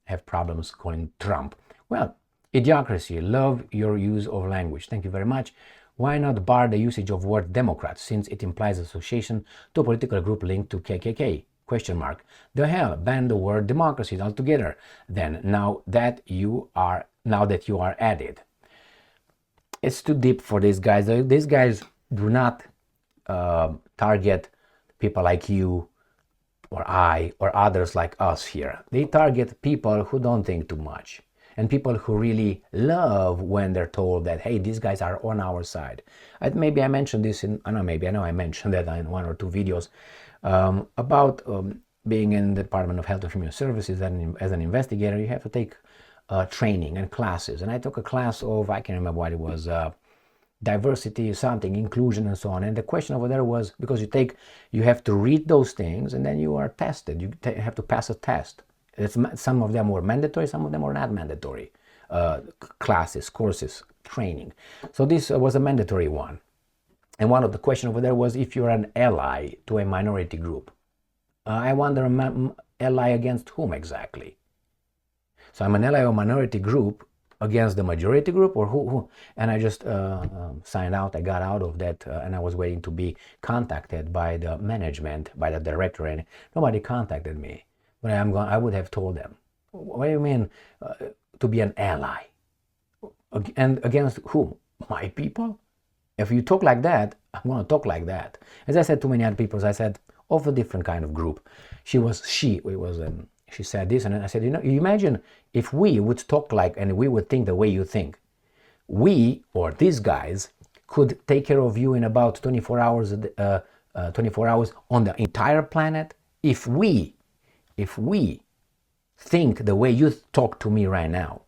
have problems calling Trump. Well, idiocracy, love your use of language. Thank you very much. Why not bar the usage of word Democrat, since it implies association to a political group linked to KKK? Question mark. The hell, ban the word democracy altogether. Then, now that you are at it. It's too deep for these guys. These guys do not target people like you or I or others like us here. They target people who don't think too much and people who really love when they're told that, hey, these guys are on our side. Maybe I mentioned this I know I mentioned that in one or two videos about being in the Department of Health and Human Services, and as an investigator you have to take training and classes, and I took a class of, I can't remember what it was, diversity, something, inclusion, and so on. And the question over there was, because you have to read those things, and then you are tested. You have to pass a test. Some of them were mandatory, some of them were not mandatory. Classes, courses, training. So this was a mandatory one. And one of the questions over there was if you're an ally to a minority group. I wonder, ally against whom exactly? So I'm an ally of a minority group against the majority group, or who? And I just signed out. I got out of that, and I was waiting to be contacted by the management, by the director, and nobody contacted me. But I would have told them, what do you mean to be an ally? And against whom? My people? If you talk like that, I'm going to talk like that. As I said to many other people, I said, of a different kind of group. She said this, and I said, you imagine if we would talk like, and we would think the way you think. We, or these guys, could take care of you in about 24 hours on the entire planet. If we think the way you talk to me right now,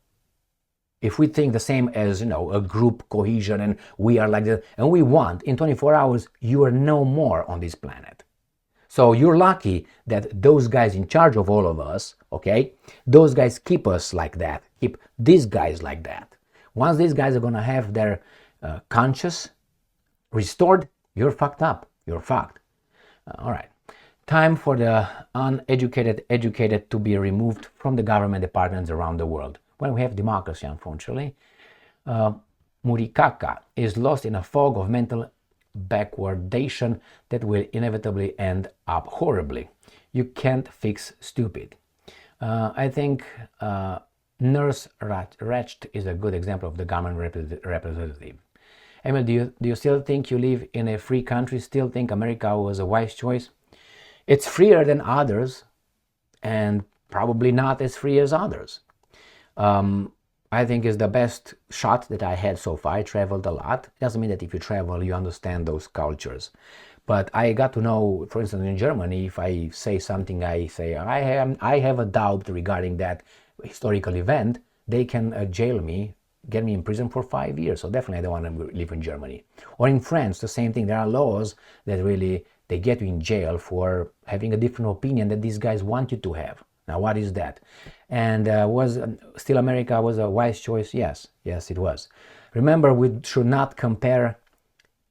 if we think the same as, a group cohesion, and we are like that, and we want, in 24 hours, you are no more on this planet. So you're lucky that those guys in charge of all of us, okay, those guys keep us like that, keep these guys like that. Once these guys are going to have their conscience restored, you're fucked up. You're fucked. All right. Time for the uneducated educated to be removed from the government departments around the world. When we have democracy, unfortunately, Murikaka is lost in a fog of mental backwardation that will inevitably end up horribly. You can't fix stupid. I think Nurse Ratched is a good example of the government representative. Emil, do you still think you live in a free country? Still think America was a wise choice? It's freer than others, and probably not as free as others. I think it's the best shot that I had so far. I traveled a lot. It doesn't mean that if you travel, you understand those cultures. But I got to know, for instance, in Germany, if I say something, I have a doubt regarding that historical event, they can jail me, get me in prison for 5 years. So definitely I don't want to live in Germany. Or in France, the same thing. There are laws that really, they get you in jail for having a different opinion that these guys want you to have. Now, what is that? And was still America was a wise choice? Yes, it was. Remember, we should not compare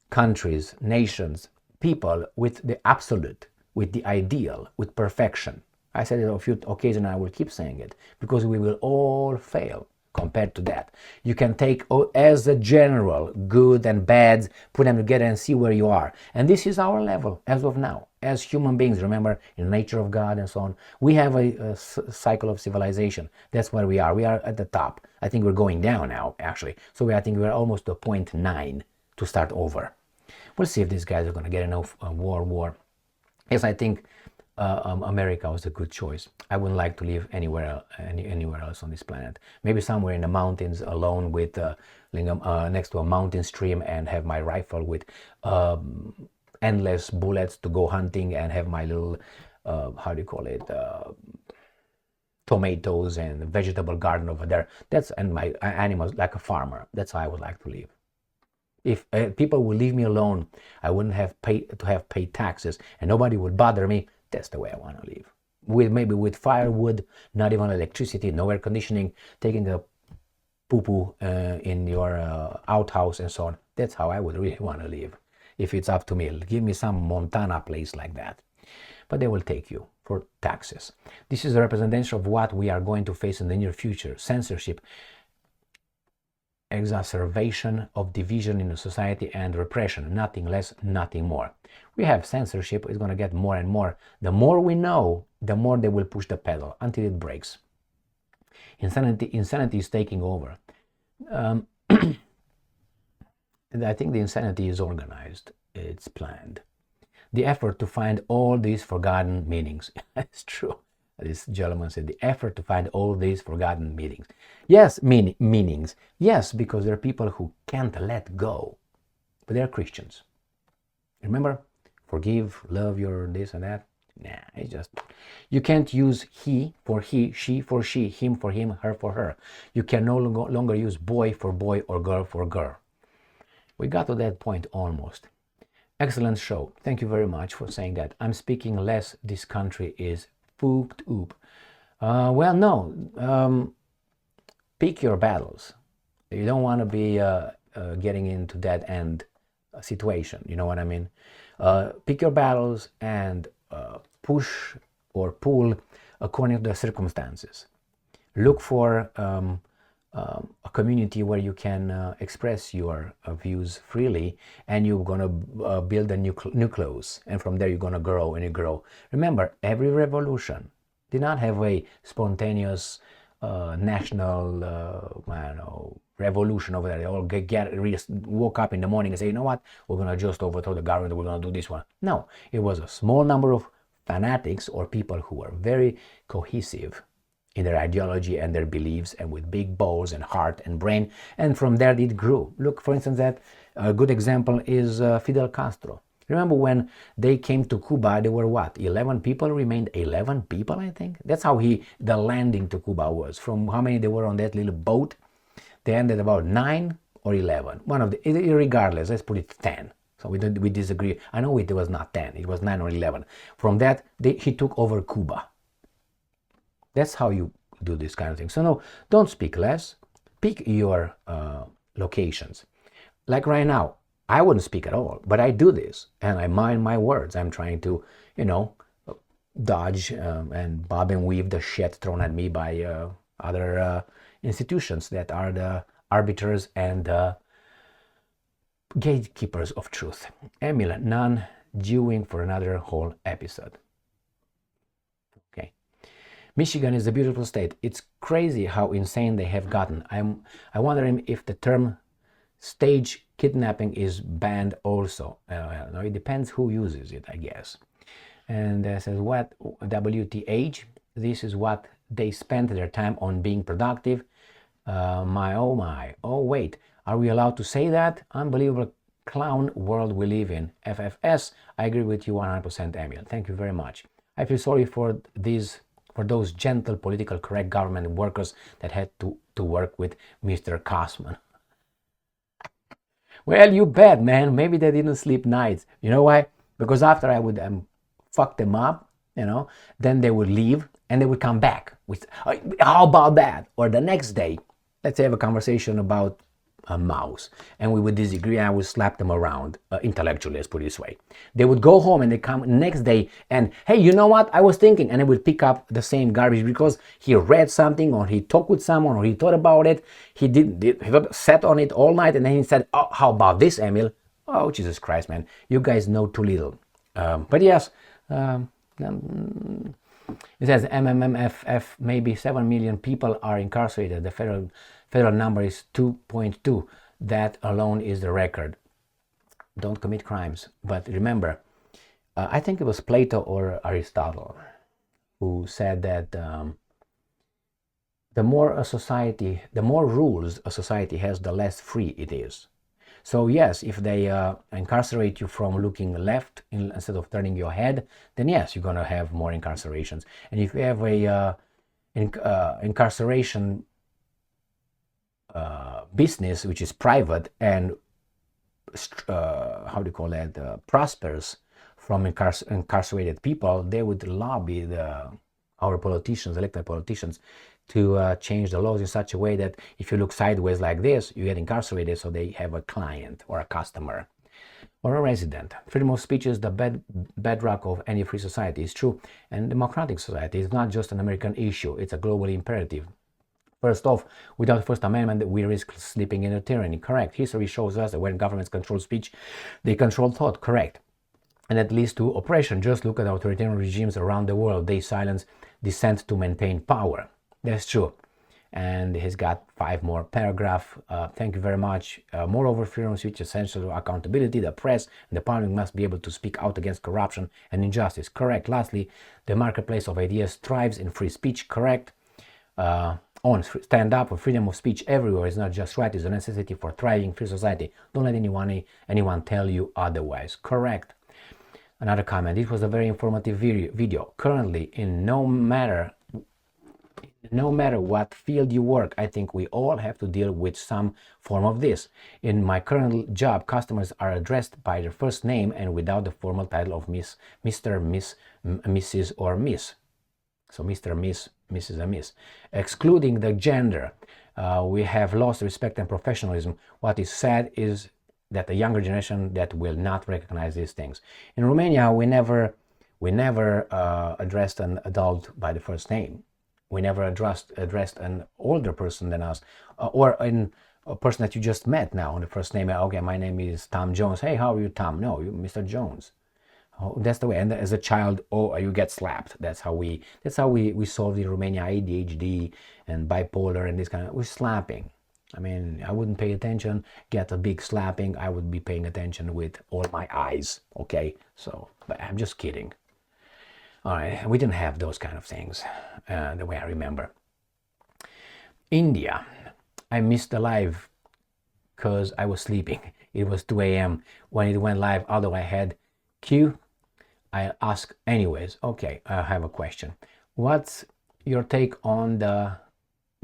countries, nations, people with the absolute, with the ideal, with perfection. I said it on a few occasions, and I will keep saying it, because we will all fail compared to that. You can take as a general good and bads, put them together and see where you are. And this is our level as of now. As human beings, remember, in the nature of God and so on, we have a cycle of civilization. That's where we are. We are at the top. I think we're going down now, actually. So I think we're almost to 0.9 to start over. We'll see if these guys are going to get enough war. Yes, I think America was a good choice. I wouldn't like to live anywhere else on this planet. Maybe somewhere in the mountains alone with next to a mountain stream, and have my rifle with endless bullets to go hunting, and have my little how do you call it, tomatoes and vegetable garden over there. And my animals, like a farmer. That's how I would like to live. If people would leave me alone, I wouldn't have to pay taxes, and nobody would bother me. That's the way I want to live. Maybe with firewood, not even electricity, no air conditioning, taking the poo-poo in your outhouse and so on. That's how I would really want to live. If it's up to me, give me some Montana place like that. But they will take you for taxes. This is a representation of what we are going to face in the near future: censorship, exacerbation of division in the society, and repression. Nothing less, nothing more. We have censorship. It's going to get more and more. The more we know, the more they will push the pedal until it breaks. Insanity is taking over. And I think the insanity is organized. It's planned. The effort to find all these forgotten meanings. It's true. This gentleman said, the effort to find all these forgotten meanings. Yes, meanings. Yes, because there are people who can't let go. But they're Christians. Remember? Forgive, love your this and that. Nah, it's just, you can't use he for he, she for she, him for him, her for her. You can no longer use boy for boy or girl for girl. We got to that point almost. Excellent show. Thank you very much for saying that. I'm speaking less. This country is pooped oop. Well, no. Pick your battles. You don't want to be getting into that end situation. You know what I mean? Pick your battles and push or pull according to the circumstances. Look for a community where you can express your views freely, and you're going to build a nucleus, and from there you're going to grow and you grow. Remember, every revolution did not have a spontaneous national revolution over there. They all woke up in the morning and say, you know what, we're going to just overthrow the government, we're going to do this one. No, it was a small number of fanatics or people who were very cohesive in their ideology and their beliefs, and with big balls and heart and brain, and from there it grew. Look, for instance, that a good example is Fidel Castro. Remember when they came to Cuba, there were what, 11 people, remained 11 people, I think? That's how the landing to Cuba was. From how many they were on that little boat, they ended about 9 or 11. One of the, regardless, let's put it 10. So we disagree. I know it was not 10, it was 9 or 11. From that, he took over Cuba. That's how you do this kind of thing. So no, don't speak less. Pick your locations. Like right now, I wouldn't speak at all, but I do this, and I mind my words. I'm trying to, dodge and bob and weave the shit thrown at me by other institutions that are the arbiters and gatekeepers of truth. Emil, non-Jewing for another whole episode. Michigan is a beautiful state. It's crazy how insane they have gotten. I wonder if the term stage kidnapping is banned also. No, it depends who uses it, I guess. And says, what, WTH, this is what they spent their time on being productive. My, oh wait, are we allowed to say that? Unbelievable clown world we live in. FFS, I agree with you 100%, Emil. Thank you very much. I feel sorry for those gentle political correct government workers that had to work with Mr. Kosman. Well, you bet, man. Maybe they didn't sleep nights. You know why? Because after I would fuck them up, then they would leave and they would come back with, how about that? Or the next day, let's have a conversation about a mouse, and we would disagree, and I would slap them around intellectually, let's put it this way. They would go home and they come next day and, hey, you know what, I was thinking, and they would pick up the same garbage because he read something, or he talked with someone, or he thought about it, he sat on it all night, and then he said, oh, how about this, Emil? Oh, Jesus Christ, man, you guys know too little. But yes, it says MMFF, maybe 7 million people are incarcerated. The federal number is 2.2. That alone is the record. Don't commit crimes. But remember, I think it was Plato or Aristotle who said that the more rules a society has, the less free it is. So yes, if they incarcerate you from looking left instead of turning your head, then yes, you're going to have more incarcerations. And if you have a incarceration business, which is private and how do you call that, prospers from incarcerated people, they would lobby our politicians, elected politicians, to change the laws in such a way that if you look sideways like this, you get incarcerated, so they have a client or a customer or a resident. Freedom of speech is the bedrock of any free society. It's true. And democratic society is not just an American issue, it's a global imperative. First off, without the First Amendment, we risk slipping into tyranny. Correct. History shows us that when governments control speech, they control thought. Correct. And that leads to oppression. Just look at authoritarian regimes around the world. They silence dissent to maintain power. That's true. And he's got 5 more paragraphs. Thank you very much. Moreover, freedom of speech is essential to accountability. The press and the public must be able to speak out against corruption and injustice. Correct. Lastly, the marketplace of ideas thrives in free speech. Correct. Stand up for freedom of speech everywhere. It's not just right, it's a necessity for thriving free society. Don't let anyone tell you otherwise. Correct. Another comment. This was a very informative video. Currently, no matter what field you work, I think we all have to deal with some form of this. In my current job, customers are addressed by their first name and without the formal title of Miss, Mr., Miss, Mrs., or Miss. So Mr., Miss, Mrs. and Miss. Excluding the gender, we have lost respect and professionalism. What is sad is that the younger generation that will not recognize these things. In Romania, we never addressed an adult by the first name. We never addressed an older person than us, or a person that you just met now on the first name. Okay, my name is Tom Jones. Hey, how are you, Tom? No, you Mr. Jones. Oh, that's the way. And as a child, you get slapped. That's how we solved in Romania ADHD and bipolar and this kind of. We're slapping. I mean, I wouldn't pay attention, get a big slapping. I would be paying attention with all my eyes. Okay, so but I'm just kidding. All right, we didn't have those kind of things the way I remember. India, I missed the live because I was sleeping. It was 2 a.m. when it went live, although I had Q. I ask anyways. Okay, I have a question. What's your take on the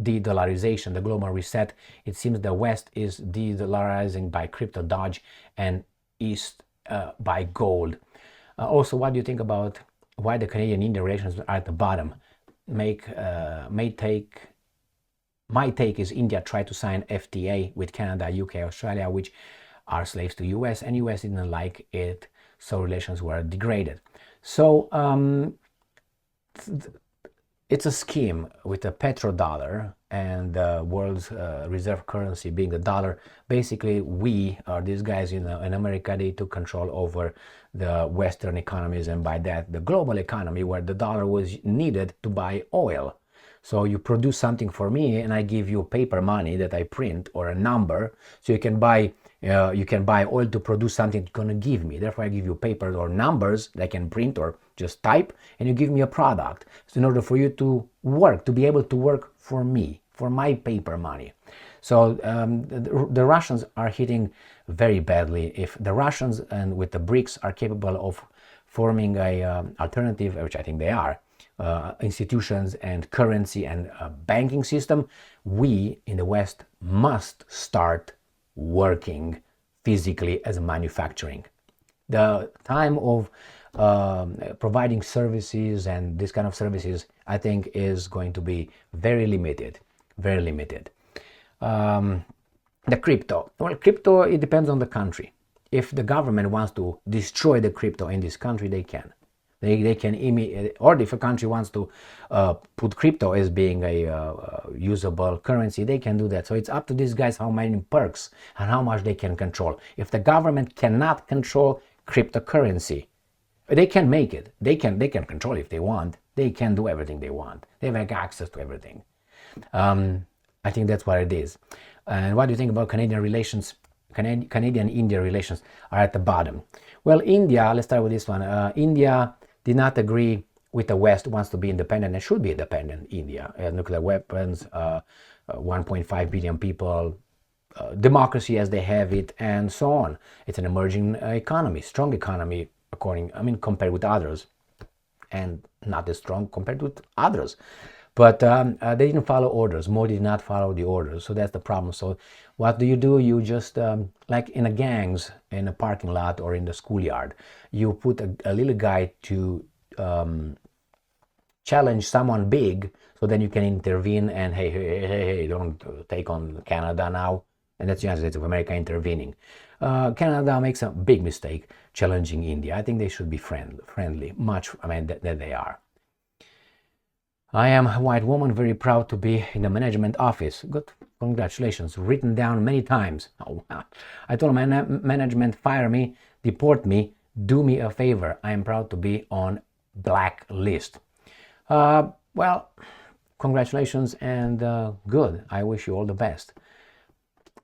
de-dollarization, the global reset? It seems the West is de-dollarizing by crypto dodge and East by gold. Also, what do you think about why the Canadian-India relations are at the bottom? My take is India tried to sign FTA with Canada, UK, Australia, which are slaves to US, and US didn't like it, so relations were degraded. So it's a scheme with the petrodollar and the world's reserve currency being the dollar. Basically, we, or these guys in America, they took control over the Western economies, and by that, the global economy, where the dollar was needed to buy oil. So you produce something for me, and I give you paper money that I print, or a number, so you can buy oil to produce something you're gonna give me. Therefore, I give you paper or numbers that I can print or just type, and you give me a product. So in order for you to work, to be able to work for me, for my paper money. So the Russians are hitting very badly. If the Russians and with the BRICS are capable of forming a alternative, which I think they are, institutions and currency and banking system, we in the West must start working physically as manufacturing. The time of providing services and this kind of services, I think, is going to be very limited, very limited. The crypto. Well, crypto, it depends on the country. If the government wants to destroy the crypto in this country, they can. They can or if a country wants to put crypto as being a usable currency, they can do that. So it's up to these guys how many perks and how much they can control. If the government cannot control cryptocurrency, they can make it. They can control it if they want. They can do everything they want. They have access to everything. I think that's what it is. And what do you think about Canadian relations? Canadian-India relations are at the bottom. Well, India, let's start with this one. India did not agree with the West, wants to be independent and should be independent. India, nuclear weapons, 1.5 billion people, democracy as they have it, and so on. It's an emerging economy, strong economy, compared with others, and not as strong compared with others. But they didn't follow orders. Modi did not follow the orders, so that's the problem. So what do? You just, like in a gangs, in a parking lot or in the schoolyard, you put a little guy to challenge someone big, so then you can intervene and hey, don't take on Canada now. And that's the United States of America intervening. Canada makes a big mistake challenging India. I think they should be friendly, much, that they are. I am a white woman, very proud to be in the management office. Good, congratulations. Written down many times. Oh, I told my management, fire me, deport me, do me a favor. I am proud to be on black list. Well, congratulations and good. I wish you all the best.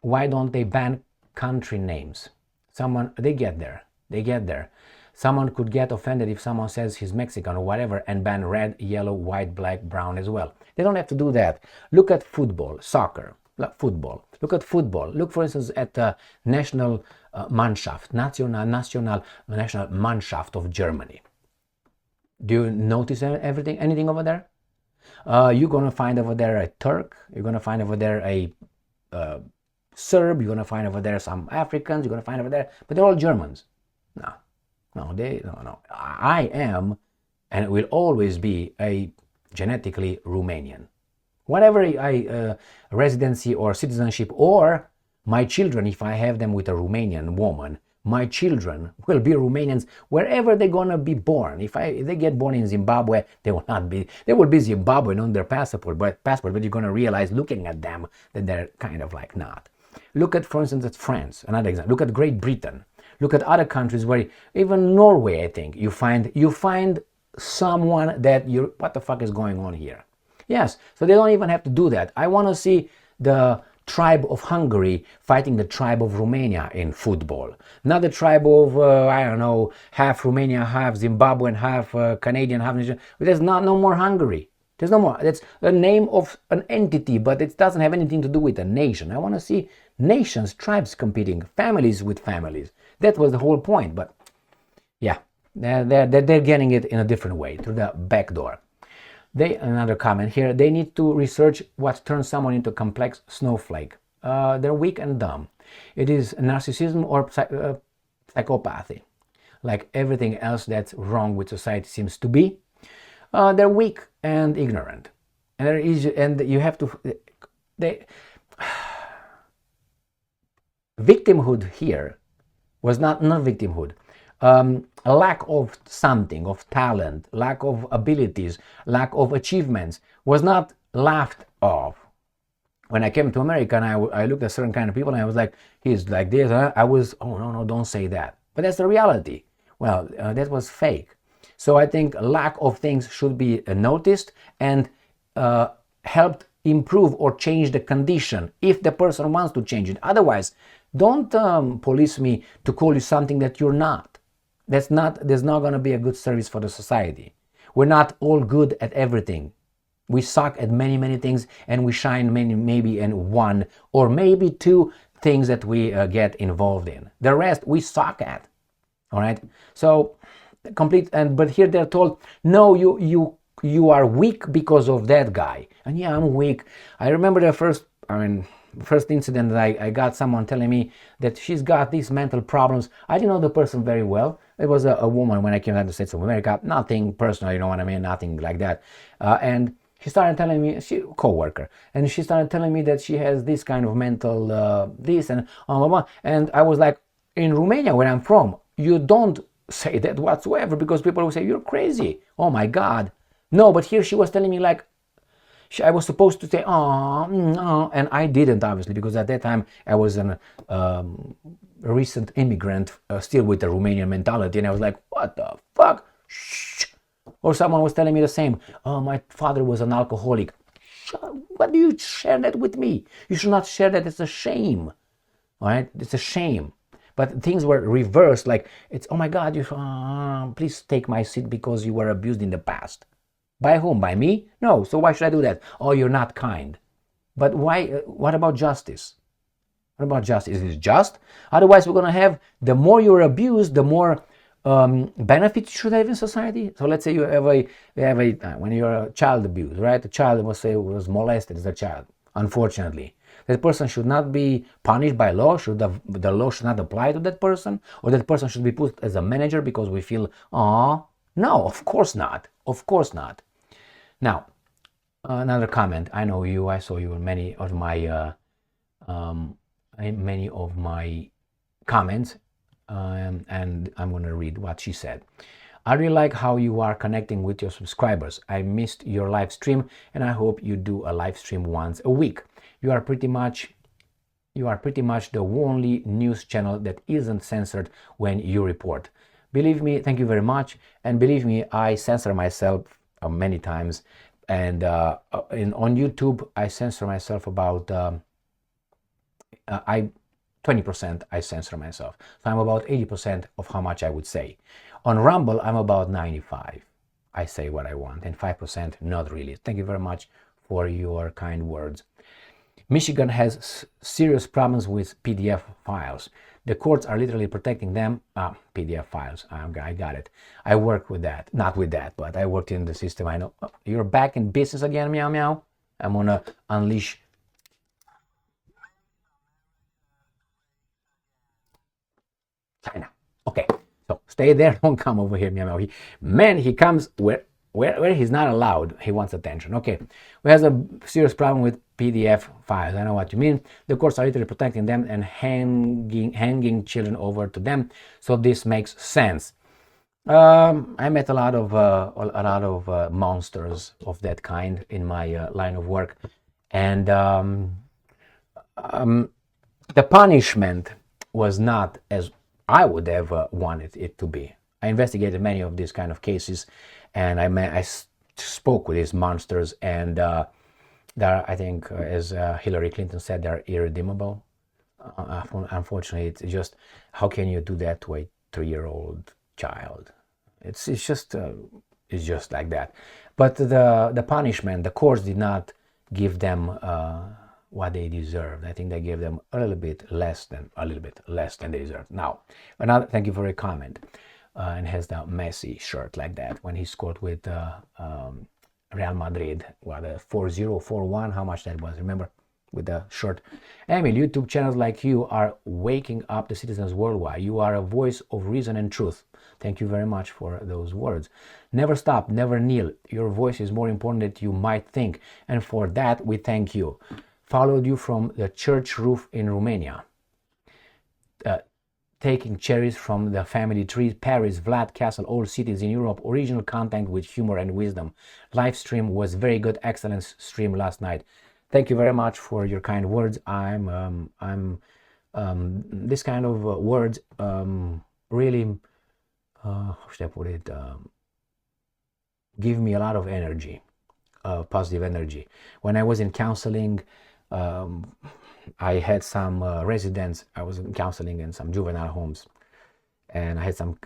Why don't they ban country names? They get there. Someone could get offended if someone says he's Mexican or whatever, and ban red, yellow, white, black, brown as well. They don't have to do that. Look at football, soccer, football. Look at football. Look, for instance, at the national Mannschaft, national Mannschaft of Germany. Do you notice anything over there? You're gonna find over there a Turk. You're gonna find over there a Serb. You're gonna find over there some Africans. You're gonna find over there, but they're all Germans. No. I am, and will always be, a genetically Romanian. Whatever residency or citizenship, or my children, if I have them with a Romanian woman, my children will be Romanians wherever they're gonna be born. If they get born in Zimbabwe, they will be Zimbabwean on their passport, but you're gonna realize, looking at them, that they're kind of like not. Look at, for instance, at France, another example. Look at Great Britain. Look at other countries where, even Norway, I think, you find someone that what the fuck is going on here? Yes, so they don't even have to do that. I want to see the tribe of Hungary fighting the tribe of Romania in football. Not the tribe of, I don't know, half Romania, half Zimbabwean, half Canadian, half Nigerian. There's no more Hungary. There's no more. It's a name of an entity, but it doesn't have anything to do with a nation. I want to see nations, tribes competing, families with families. That was the whole point. But yeah, they're getting it in a different way, through the back door. Another comment here. They need to research what turns someone into a complex snowflake. They're weak and dumb. It is narcissism or psychopathy, like everything else that's wrong with society seems to be. They're weak and ignorant, and they're easy, and you have to. Victimhood here was not victimhood. A lack of something, of talent, lack of abilities, lack of achievements was not laughed off. When I came to America and I looked at certain kind of people and I was like, he's like this, huh? I was, oh no, don't say that. But that's the reality. Well, that was fake. So I think lack of things should be noticed and helped improve or change the condition if the person wants to change it. Otherwise, don't police me to call you something that you're not. There's not going to be a good service for the society. We're not all good at everything. We suck at many things, and we shine maybe in one or maybe two things that we get involved in. The rest we suck at. All right. So but here they're told, no, you are weak because of that guy. And yeah, I'm weak. I remember the first incident that I got someone telling me that she's got these mental problems. I didn't know the person very well. It was a woman when I came to the States of America. Nothing personal, you know what I mean? Nothing like that. And she started telling me, co-worker, and she started telling me that she has this kind of mental this and and I was like, in Romania, where I'm from, you don't say that whatsoever, because people will say you're crazy. Oh my God. No, but here she was telling me like, I was supposed to say, and I didn't, obviously, because at that time I was a recent immigrant, still with the Romanian mentality, and I was like, what the fuck? Shh. Or someone was telling me the same. Oh, my father was an alcoholic. What do you share that with me? You should not share that. It's a shame. All right? It's a shame. But things were reversed, like, it's, oh my God, please take my seat because you were abused in the past. By whom? By me? No, so why should I do that? Oh, you're not kind. But why? What about justice? What about justice? Is it just? Otherwise, we're going to have, the more you're abused, the more benefits you should have in society. So let's say you have when you're a child abuse, right? A child, let's say, was molested as a child, unfortunately. That person should not be punished by law. The law should not apply to that person, or that person should be put as a manager because we feel, oh, no, of course not. Of course not. Now, another comment. I know you. I saw you in many of my comments, and I'm going to read what she said. I really like how you are connecting with your subscribers. I missed your live stream, and I hope you do a live stream once a week. You are pretty much the only news channel that isn't censored when you report. Believe me, thank you very much. And believe me, I censor myself many times. And on YouTube, I censor myself about 20% I censor myself. So I'm about 80% of how much I would say. On Rumble, I'm about 95. I say what I want, and 5% not really. Thank you very much for your kind words. Michigan has serious problems with PDF files. The courts are literally protecting them. PDF files, I got it. I work with that, not with that, but I worked in the system. I know. Oh, you're back in business again, meow meow. I'm gonna unleash. China. Okay, so stay there. Don't come over here, meow meow. He comes where he's not allowed. He wants attention. Okay, we have a serious problem with PDF files. I know what you mean. The courts are literally protecting them and hanging children over to them. So this makes sense. I met a lot of monsters of that kind in my line of work, and the punishment was not as I would have wanted it to be. I investigated many of these kind of cases, and I spoke with these monsters, and they're, I think, as Hillary Clinton said, they're irredeemable. Unfortunately, it's just, how can you do that to a 3-year-old child? It's just like that. But the punishment, the courts did not give them what they deserved. I think they gave them a little bit less than they deserved. Now, another, thank you for a comment. And has the Messi shirt like that when he scored with Real Madrid. What, 4-0, 4-1, how much that was, remember? With the shirt. Emil, YouTube channels like you are waking up the citizens worldwide. You are a voice of reason and truth. Thank you very much for those words. Never stop, never kneel. Your voice is more important than you might think, and for that we thank you. Followed you from the church roof in Romania. Taking cherries from the family tree, Paris, Vlad Castle, all cities in Europe, original content with humor and wisdom. Live stream was very good, excellent stream last night. Thank you very much for your kind words. This kind of words really, how should I put it, give me a lot of energy, positive energy. When I was in counseling, I had some residents. I was in counseling in some juvenile homes, and I had some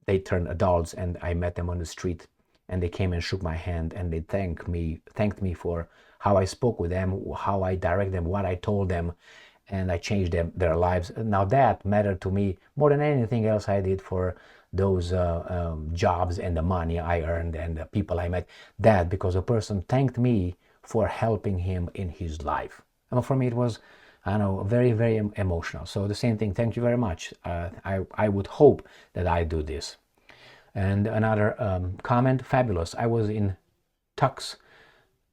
they turned adults, and I met them on the street, and they came and shook my hand, and they thanked me for how I spoke with them, how I directed them, what I told them, and I changed their lives. Now that mattered to me more than anything else I did for those jobs and the money I earned and the people I met. That because a person thanked me for helping him in his life. And for me it was, I don't know, very, very emotional. So the same thing, thank you very much. I would hope that I do this. And another comment, fabulous. I was in Tux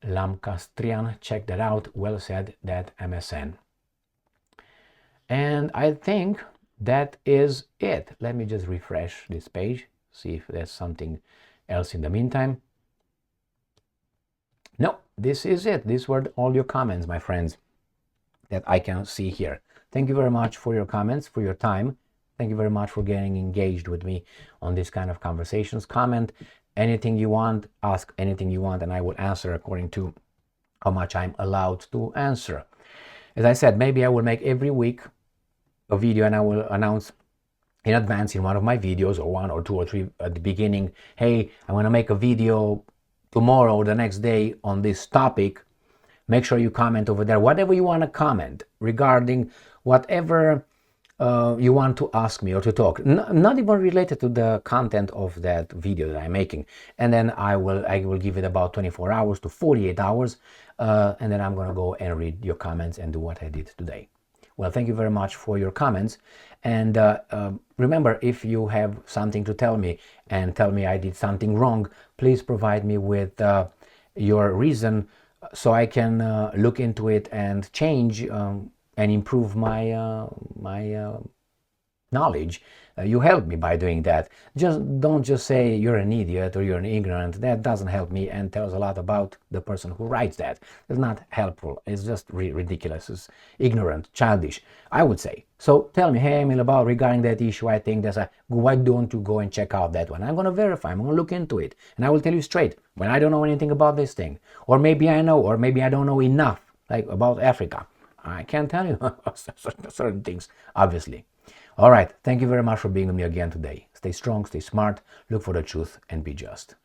Lamcastrian, check that out, well said, that MSN. And I think that is it. Let me just refresh this page, see if there's something else in the meantime. No, this is it. These were all your comments, my friends, that I can see here. Thank you very much for your comments, for your time. Thank you very much for getting engaged with me on this kind of conversations. Comment anything you want, ask anything you want, and I will answer according to how much I'm allowed to answer. As I said, maybe I will make every week a video, and I will announce in advance in one of my videos, or 1 or 2 or 3 at the beginning, hey, I'm going to make a video tomorrow or the next day on this topic. Make sure you comment over there, whatever you want to comment regarding whatever you want to ask me or to talk, not even related to the content of that video that I'm making, and then I will give it about 24 hours to 48 hours, and then I'm gonna go and read your comments and do what I did today. Well, thank you very much for your comments, and remember, if you have something to tell me and tell me I did something wrong, please provide me with your reason so I can look into it and change and improve my knowledge. You help me by doing that. Don't just say you're an idiot or you're an ignorant. That doesn't help me and tells a lot about the person who writes that. It's not helpful. It's just ridiculous. It's ignorant, childish, I would say. So tell me, hey Emil, about regarding that issue, I think there's a, why don't you go and check out that one? I'm going to verify, I'm going to look into it, and I will tell you straight when I don't know anything about this thing. Or maybe I know, or maybe I don't know enough, like about Africa. I can't tell you certain things, obviously. All right, thank you very much for being with me again today. Stay strong, stay smart, look for the truth, and be just.